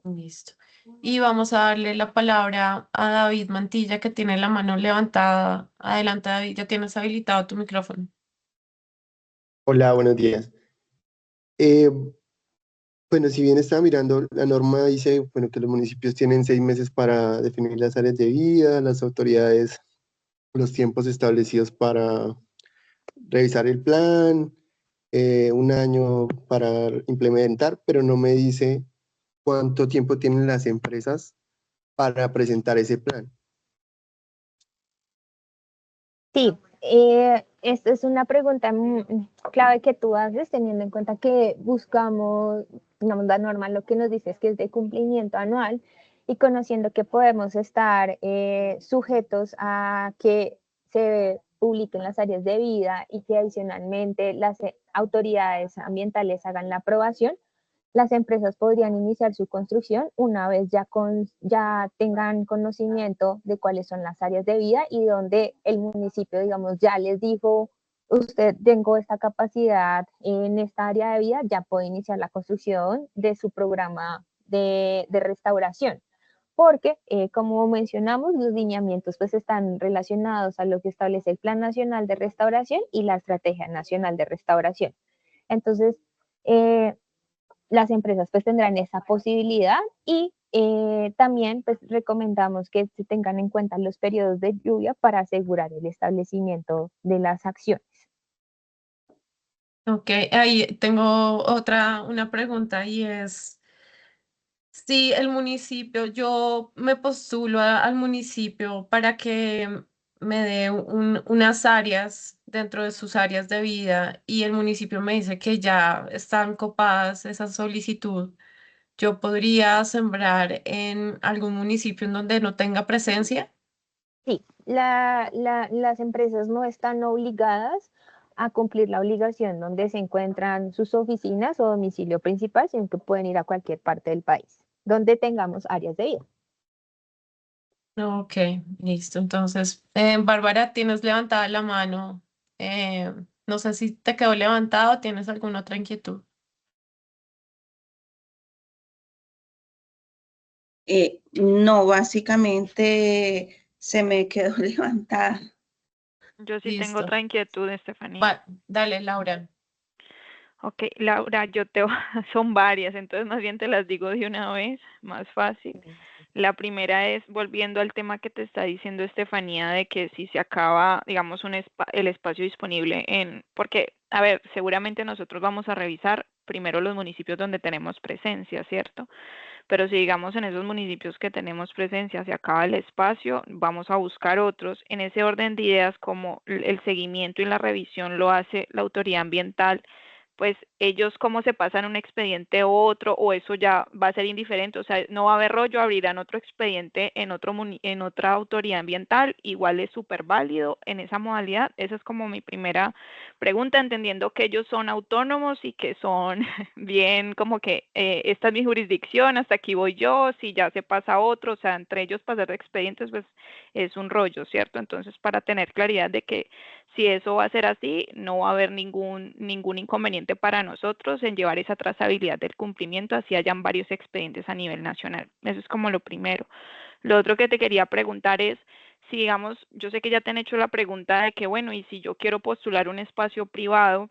Listo. Y vamos a darle la palabra a David Mantilla, que tiene la mano levantada. Adelante, David, ya tienes habilitado tu micrófono. Hola, buenos días. Eh, bueno, si bien estaba mirando, la norma dice, bueno, que los municipios tienen 6 meses para definir las áreas de vida, las autoridades, los tiempos establecidos para revisar el plan, 1 año para implementar, pero no me dice cuánto tiempo tienen las empresas para presentar ese plan. Sí, esta es una pregunta clave que tú haces, teniendo en cuenta que buscamos, digamos, la norma lo que nos dice es que es de cumplimiento anual, y conociendo que podemos estar sujetos a que se publiquen las áreas de vida y que adicionalmente las autoridades ambientales hagan la aprobación. Las empresas podrían iniciar su construcción una vez ya tengan conocimiento de cuáles son las áreas de vida y donde el municipio, digamos, ya les dijo, usted tengo esta capacidad en esta área de vida, ya puede iniciar la construcción de su programa de restauración. Porque, como mencionamos, los lineamientos pues están relacionados a lo que establece el Plan Nacional de Restauración y la Estrategia Nacional de Restauración. Entonces, las empresas pues tendrán esa posibilidad, y también pues recomendamos que se tengan en cuenta los periodos de lluvia para asegurar el establecimiento de las acciones. Ok, ahí tengo una pregunta y es, si el municipio, yo me postulo al municipio para que me dé unas áreas dentro de sus áreas de vida y el municipio me dice que ya están copadas esa solicitud, ¿yo podría sembrar en algún municipio en donde no tenga presencia? Sí, las empresas no están obligadas a cumplir la obligación donde se encuentran sus oficinas o domicilio principal, sino que pueden ir a cualquier parte del país donde tengamos áreas de vida. Ok, listo. Entonces, Bárbara, tienes levantada la mano. Eh, no sé si te quedó levantado o tienes alguna otra inquietud. No, básicamente se me quedó levantada. Yo sí tengo Listo. otra inquietud, Estefanía. Dale, Laura. Ok, Laura, son varias, entonces más bien te las digo de una vez, más fácil. La primera es, volviendo al tema que te está diciendo Estefanía, de que si se acaba, digamos, el espacio disponible porque, a ver, seguramente nosotros vamos a revisar primero los municipios donde tenemos presencia, ¿cierto? Pero si digamos en esos municipios que tenemos presencia se acaba el espacio, vamos a buscar otros. En ese orden de ideas, como el seguimiento y la revisión lo hace la autoridad ambiental, pues ellos cómo se pasan un expediente a otro, o eso ya va a ser indiferente, o sea, no va a haber rollo, abrirán otro expediente en en otra autoridad ambiental, igual es súper válido en esa modalidad. Esa es como mi primera pregunta, entendiendo que ellos son autónomos y que son bien como que esta es mi jurisdicción, hasta aquí voy yo, si ya se pasa a otro, o sea, entre ellos pasar de expedientes, pues es un rollo, ¿cierto? Entonces, para tener claridad de que si eso va a ser así, no va a haber ningún inconveniente para nosotros en llevar esa trazabilidad del cumplimiento, así hayan varios expedientes a nivel nacional. Eso es como lo primero. Lo otro que te quería preguntar es, si digamos, yo sé que ya te han hecho la pregunta de que, bueno, y si yo quiero postular un espacio privado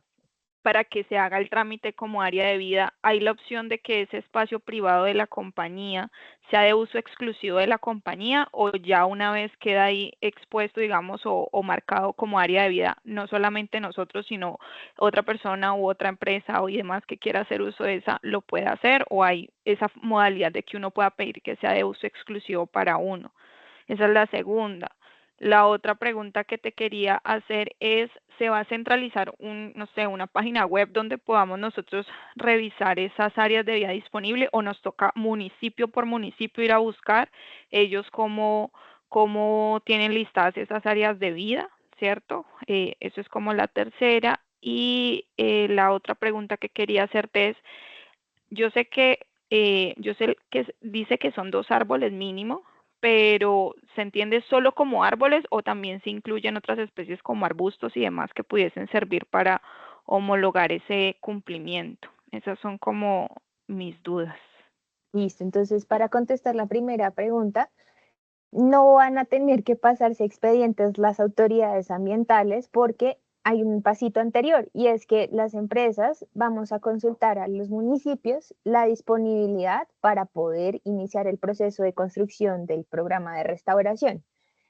para que se haga el trámite como área de vida, hay la opción de que ese espacio privado de la compañía sea de uso exclusivo de la compañía, o ya una vez queda ahí expuesto, digamos, o marcado como área de vida, no solamente nosotros, sino otra persona u otra empresa o y demás que quiera hacer uso de esa, lo puede hacer, o hay esa modalidad de que uno pueda pedir que sea de uso exclusivo para uno. Esa es la segunda. La otra pregunta que te quería hacer es, ¿se va a centralizar no sé, una página web donde podamos nosotros revisar esas áreas de vida disponible, o nos toca municipio por municipio ir a buscar ellos cómo tienen listadas esas áreas de vida, ¿cierto? Eso es como la tercera. Y la otra pregunta que quería hacerte es, yo sé que dice que son 2 árboles mínimo, pero ¿se entiende solo como árboles o también se incluyen otras especies como arbustos y demás que pudiesen servir para homologar ese cumplimiento? Esas son como mis dudas. Listo, entonces para contestar la primera pregunta, no van a tener que pasarse expedientes las autoridades ambientales porque hay un pasito anterior, y es que las empresas vamos a consultar a los municipios la disponibilidad para poder iniciar el proceso de construcción del programa de restauración.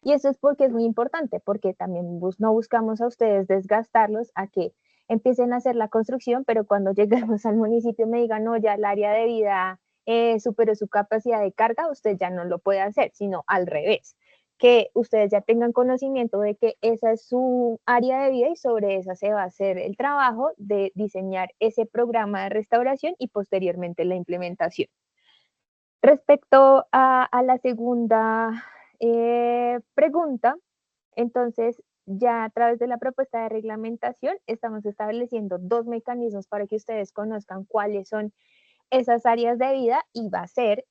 Y eso es porque es muy importante, porque también no buscamos a ustedes desgastarlos a que empiecen a hacer la construcción, pero cuando lleguemos al municipio me digan, no, ya el área de vida superó su capacidad de carga, usted ya no lo puede hacer, sino al revés, que ustedes ya tengan conocimiento de que esa es su área de vida y sobre esa se va a hacer el trabajo de diseñar ese programa de restauración y posteriormente la implementación. Respecto a la segunda pregunta, entonces ya a través de la propuesta de reglamentación estamos estableciendo 2 mecanismos para que ustedes conozcan cuáles son esas áreas de vida, y va a ser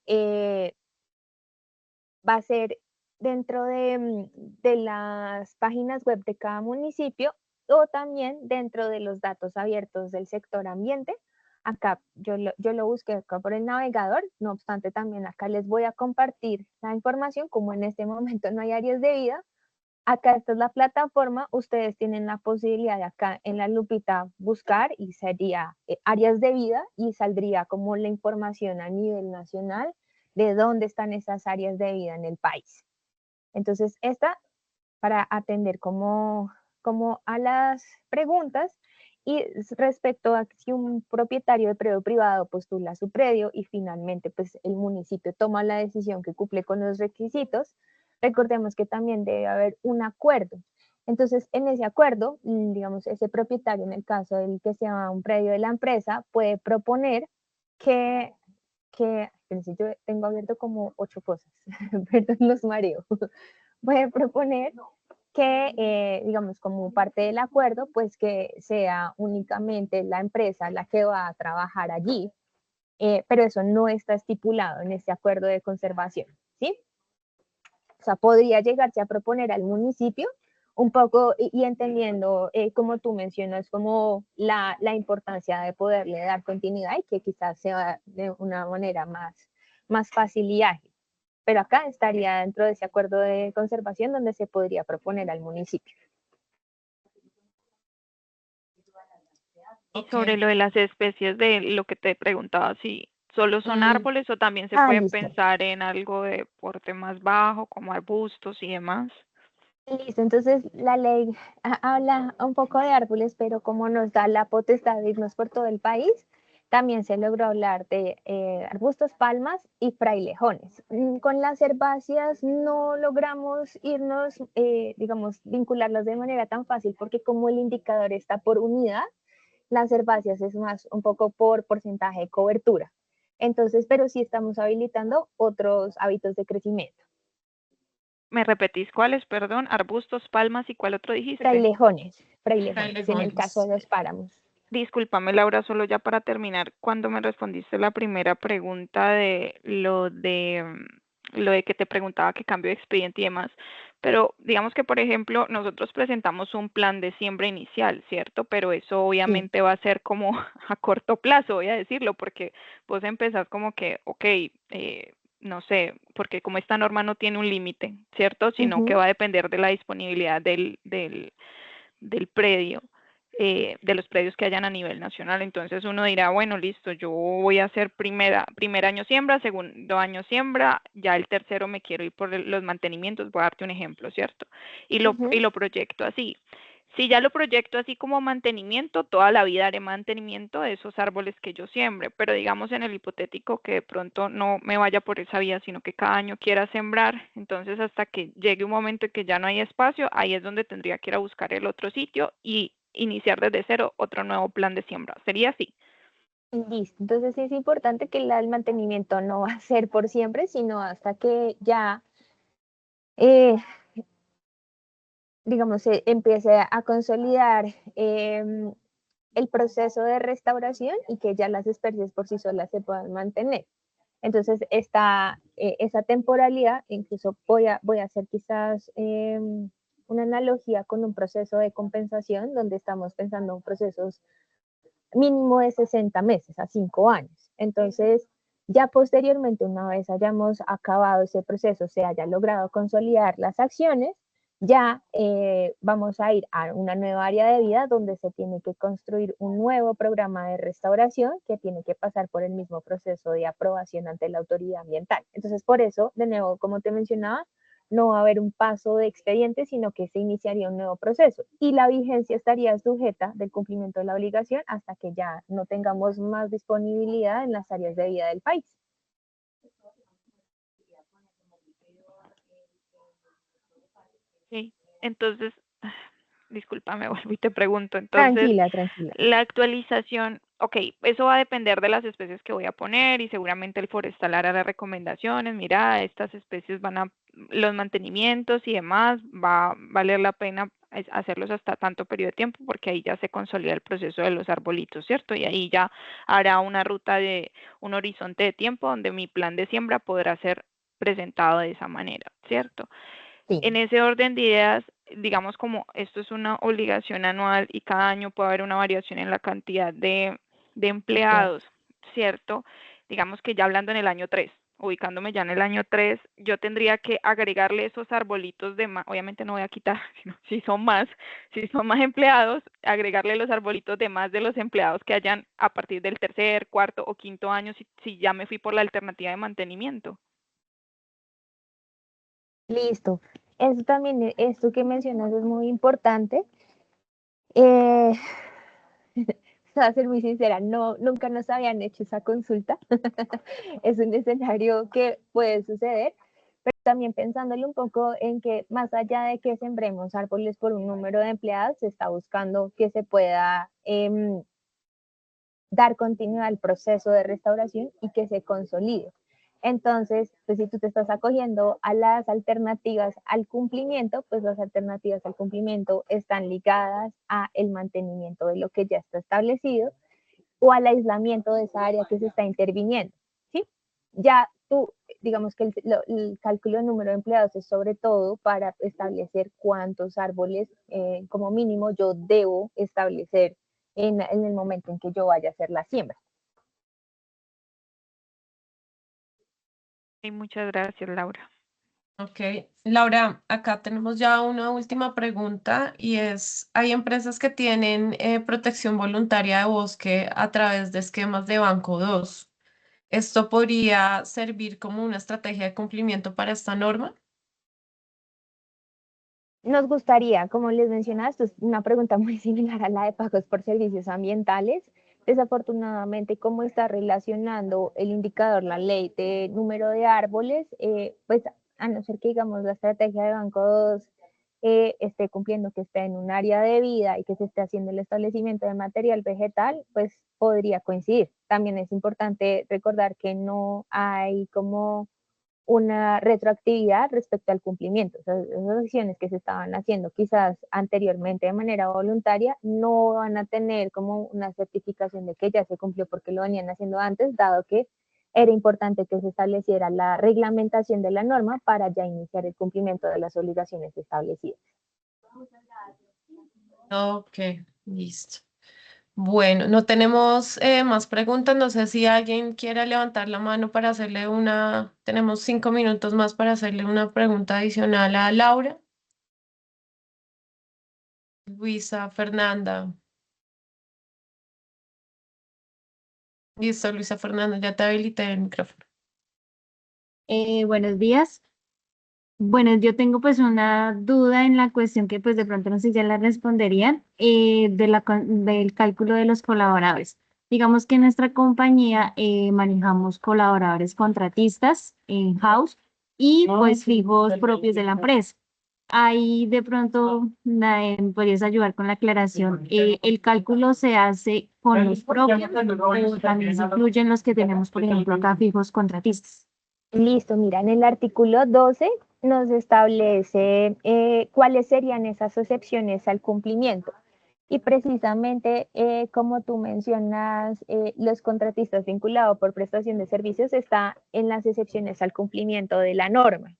dentro de las páginas web de cada municipio, o también dentro de los datos abiertos del sector ambiente. Acá yo lo busqué acá por el navegador, no obstante también acá les voy a compartir la información, como en este momento no hay áreas de vida. Acá esta es la plataforma, ustedes tienen la posibilidad de acá en la lupita buscar y sería áreas de vida, y saldría como la información a nivel nacional de dónde están esas áreas de vida en el país. Entonces esta para atender como a las preguntas. Y respecto a si un propietario de predio privado postula su predio y finalmente pues el municipio toma la decisión que cumple con los requisitos, recordemos que también debe haber un acuerdo. Entonces, en ese acuerdo, digamos, ese propietario, en el caso del que sea un predio de la empresa, puede proponer espérense, yo tengo abierto como 8 cosas, perdón, los mareo. Puede proponer que, digamos, como parte del acuerdo, pues que sea únicamente la empresa la que va a trabajar allí, pero eso no está estipulado en este acuerdo de conservación, ¿sí? O sea, podría llegarse a proponer al municipio un poco y entendiendo, como tú mencionas, como la importancia de poderle dar continuidad y que quizás sea de una manera más fácil y ágil. Pero acá estaría dentro de ese acuerdo de conservación donde se podría proponer al municipio. Y sobre lo de las especies, de lo que te preguntaba, si solo son árboles o también se puede Listo. pensar en algo de porte más bajo, como arbustos y demás. Listo, entonces la ley habla un poco de árboles, pero como nos da la potestad de irnos por todo el país, también se logró hablar de arbustos, palmas y frailejones. Con las herbáceas no logramos irnos, digamos, vincularlas de manera tan fácil porque como el indicador está por unidad, las herbáceas es más un poco por porcentaje de cobertura. Entonces, pero sí estamos habilitando otros hábitos de crecimiento. ¿Me repetís cuáles? Perdón, arbustos, palmas y cuál otro dijiste. Frailejones, Frailejones. en el caso de los páramos. Discúlpame, Laura, solo ya para terminar, cuando me respondiste la primera pregunta de lo de que te preguntaba qué cambio de expediente y demás, pero digamos que, por ejemplo, nosotros presentamos un plan de siembra inicial, ¿cierto? Pero eso obviamente va a ser como a corto plazo, voy a decirlo, porque vos empezás como que, ok, no sé, porque como esta norma no tiene un límite, ¿cierto? Sino que va a depender de la disponibilidad del predio, de los predios que hayan a nivel nacional. Entonces uno dirá, bueno, listo, yo voy a hacer primer año siembra, segundo año siembra, ya el tercero me quiero ir por los mantenimientos, voy a darte un ejemplo, ¿cierto? Y lo proyecto así. Si ya lo proyecto así como mantenimiento, toda la vida haré mantenimiento de esos árboles que yo siembre, pero digamos en el hipotético que de pronto no me vaya por esa vía, sino que cada año quiera sembrar, entonces hasta que llegue un momento en que ya no hay espacio, ahí es donde tendría que ir a buscar el otro sitio y iniciar desde cero otro nuevo plan de siembra. Sería así. Listo, entonces sí es importante que el mantenimiento no va a ser por siempre, sino hasta que ya digamos, se empiece a consolidar el proceso de restauración y que ya las especies por sí solas se puedan mantener. Entonces, esa temporalidad, incluso voy a hacer quizás una analogía con un proceso de compensación, donde estamos pensando en procesos mínimo de 60 meses a 5 años. Entonces, ya posteriormente, una vez hayamos acabado ese proceso, se haya logrado consolidar las acciones, ya vamos a ir a una nueva área de vida donde se tiene que construir un nuevo programa de restauración que tiene que pasar por el mismo proceso de aprobación ante la autoridad ambiental. Entonces, por eso, de nuevo, como te mencionaba, no va a haber un paso de expediente, sino que se iniciaría un nuevo proceso y la vigencia estaría sujeta del cumplimiento de la obligación hasta que ya no tengamos más disponibilidad en las áreas de vida del país. Sí, entonces, discúlpame, vuelvo y te pregunto. Entonces, tranquila. la actualización, ok, eso va a depender de las especies que voy a poner y seguramente el forestal hará las recomendaciones. Mira, estas especies van a, los mantenimientos y demás, va a valer la pena hacerlos hasta tanto periodo de tiempo porque ahí ya se consolida el proceso de los arbolitos, ¿cierto? Y ahí ya hará una ruta de un horizonte de tiempo donde mi plan de siembra podrá ser presentado de esa manera, ¿cierto? Sí. En ese orden de ideas, digamos como esto es una obligación anual y cada año puede haber una variación en la cantidad de empleados, ¿cierto? Digamos que ya hablando en el año 3, ubicándome ya en el año 3, yo tendría que agregarle esos arbolitos de más, obviamente no voy a quitar, sino si son más empleados, agregarle los arbolitos de más de los empleados que hayan a partir del tercer, cuarto o quinto año si ya me fui por la alternativa de mantenimiento. Listo. Eso también, esto que mencionas es muy importante. A ser muy sincera, nunca nos habían hecho esa consulta. Es un escenario que puede suceder, pero también pensándole un poco en que más allá de que sembremos árboles por un número de empleados, se está buscando que se pueda dar continuidad al proceso de restauración y que se consolide. Entonces, pues si tú te estás acogiendo a las alternativas al cumplimiento, pues las alternativas al cumplimiento están ligadas a el mantenimiento de lo que ya está establecido o al aislamiento de esa área que se está interviniendo, ¿sí? Ya tú, digamos que el cálculo de número de empleados es sobre todo para establecer cuántos árboles como mínimo yo debo establecer en el momento en que yo vaya a hacer la siembra. Y muchas gracias, Laura. Ok, Laura, acá tenemos ya una última pregunta y es, hay empresas que tienen protección voluntaria de bosque a través de esquemas de Banco 2. ¿Esto podría servir como una estrategia de cumplimiento para esta norma? Nos gustaría, como les mencionaba, esto es una pregunta muy similar a la de pagos por servicios ambientales. Desafortunadamente, como está relacionando el indicador, la ley de número de árboles, pues a no ser que, digamos, la estrategia de Banco 2 esté cumpliendo, que esté en un área de vida y que se esté haciendo el establecimiento de material vegetal, pues podría coincidir. También es importante recordar que no hay como una retroactividad respecto al cumplimiento. O sea, esas acciones que se estaban haciendo quizás anteriormente de manera voluntaria no van a tener como una certificación de que ya se cumplió porque lo venían haciendo antes, dado que era importante que se estableciera la reglamentación de la norma para ya iniciar el cumplimiento de las obligaciones establecidas. Ok, listo. Bueno, no tenemos más preguntas. No sé si alguien quiera levantar la mano para hacerle una. Tenemos 5 minutos más para hacerle una pregunta adicional a Laura. Luisa, Fernanda. Listo, Luisa Fernanda, ya te habilité el micrófono. Buenos días. Bueno, yo tengo pues una duda en la cuestión que pues de pronto no sé si ya la responderían, del cálculo de los colaboradores. Digamos que en nuestra compañía manejamos colaboradores contratistas in-house y pues fijos propios de la empresa. Ahí de pronto podrías ayudar con la aclaración. ¿El cálculo se hace con los propios o también se incluyen los que tenemos, por ejemplo, acá fijos contratistas? Listo, mira, en el artículo 12 nos establece cuáles serían esas excepciones al cumplimiento. Y precisamente, como tú mencionas, los contratistas vinculados por prestación de servicios está en las excepciones al cumplimiento de la norma.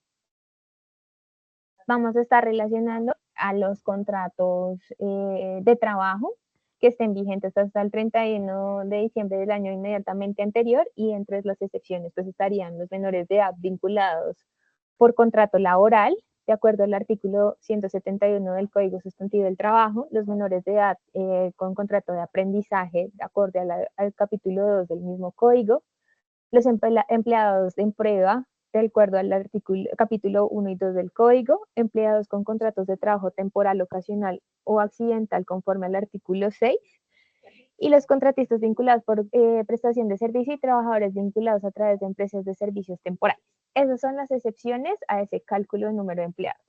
Vamos a estar relacionando a los contratos de trabajo que estén vigentes hasta el 31 de diciembre del año inmediatamente anterior, y entre las excepciones pues estarían los menores de edad vinculados por contrato laboral, de acuerdo al artículo 171 del Código Sustantivo del Trabajo, los menores de edad con contrato de aprendizaje, de acuerdo al capítulo 2 del mismo código, los empleados de prueba, de acuerdo al capítulo 1 y 2 del Código, empleados con contratos de trabajo temporal, ocasional o accidental conforme al artículo 6, y los contratistas vinculados por prestación de servicio y trabajadores vinculados a través de empresas de servicios temporales. Esas son las excepciones a ese cálculo de número de empleados.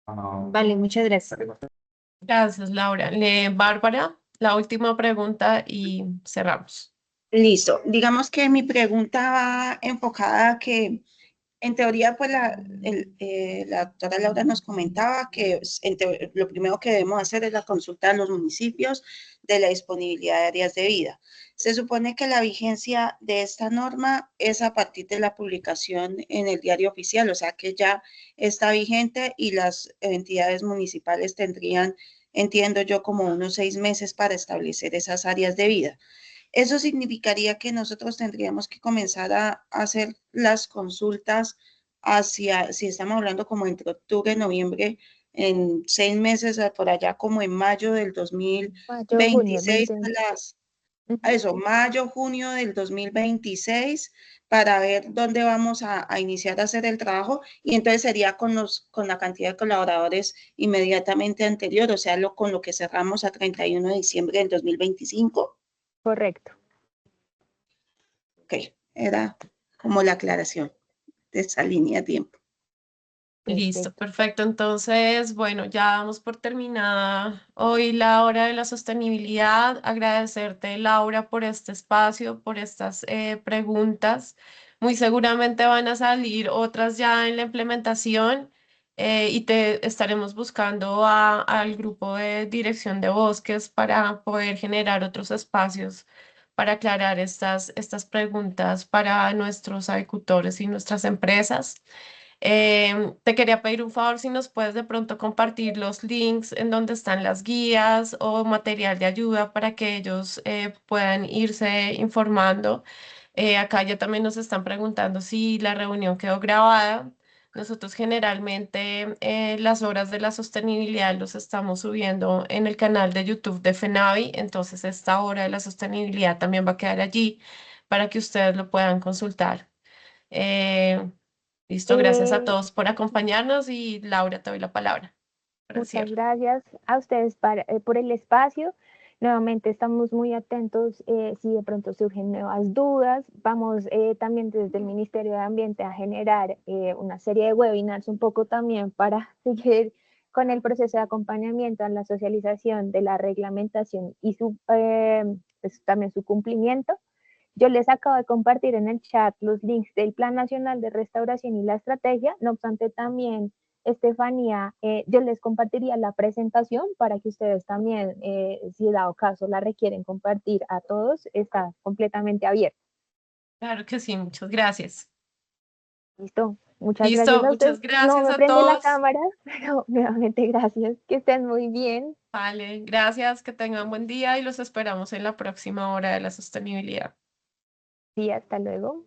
Vale, muchas gracias. Gracias, Laura. Bárbara, la última pregunta y cerramos. Listo. Digamos que mi pregunta va enfocada a que, en teoría, pues la doctora Laura nos comentaba que lo primero que debemos hacer es la consulta de los municipios de la disponibilidad de áreas de vida. Se supone que la vigencia de esta norma es a partir de la publicación en el diario oficial, o sea que ya está vigente y las entidades municipales tendrían, entiendo yo, como unos 6 meses para establecer esas áreas de vida. Eso significaría que nosotros tendríamos que comenzar a hacer las consultas hacia, si estamos hablando como entre octubre y noviembre, en 6 meses, por allá como en mayo del Mayo, junio, 2026, a eso, mayo, junio del 2026, para ver dónde vamos a iniciar a hacer el trabajo, y entonces sería con la cantidad de colaboradores inmediatamente anterior, o sea, con lo que cerramos a 31 de diciembre del 2025. Correcto. Ok, era como la aclaración de esa línea de tiempo. Listo, perfecto. Entonces, bueno, ya damos por terminada hoy la hora de la sostenibilidad. Agradecerte, Laura, por este espacio, por estas preguntas. Muy seguramente van a salir otras ya en la implementación, y te estaremos buscando al grupo de dirección de bosques para poder generar otros espacios para aclarar estas preguntas para nuestros agricultores y nuestras empresas. Te quería pedir un favor si nos puedes de pronto compartir los links en donde están las guías o material de ayuda para que ellos puedan irse informando. Acá ya también nos están preguntando si la reunión quedó grabada. Nosotros generalmente las horas de la sostenibilidad los estamos subiendo en el canal de YouTube de FENAVI, entonces esta hora de la sostenibilidad también va a quedar allí para que ustedes lo puedan consultar. Eh, Listo, gracias a todos por acompañarnos y Laura, te doy la palabra para el Muchas cierre. gracias a ustedes por el espacio. Nuevamente estamos muy atentos si de pronto surgen nuevas dudas. Vamos también desde el Ministerio de Ambiente a generar una serie de webinars un poco también para seguir con el proceso de acompañamiento a la socialización de la reglamentación y pues, también su cumplimiento. Yo les acabo de compartir en el chat los links del Plan Nacional de Restauración y la estrategia. No obstante, también, Estefanía, yo les compartiría la presentación para que ustedes también, si dado caso la requieren compartir a todos, está completamente abierta. Claro que sí, muchas gracias. Listo. Muchas Listo, gracias a ustedes. muchas gracias No me a prende la todos. cámara, pero nuevamente gracias. Que estén muy bien. Vale, gracias, que tengan buen día y los esperamos en la próxima hora de la sostenibilidad. Sí, hasta luego.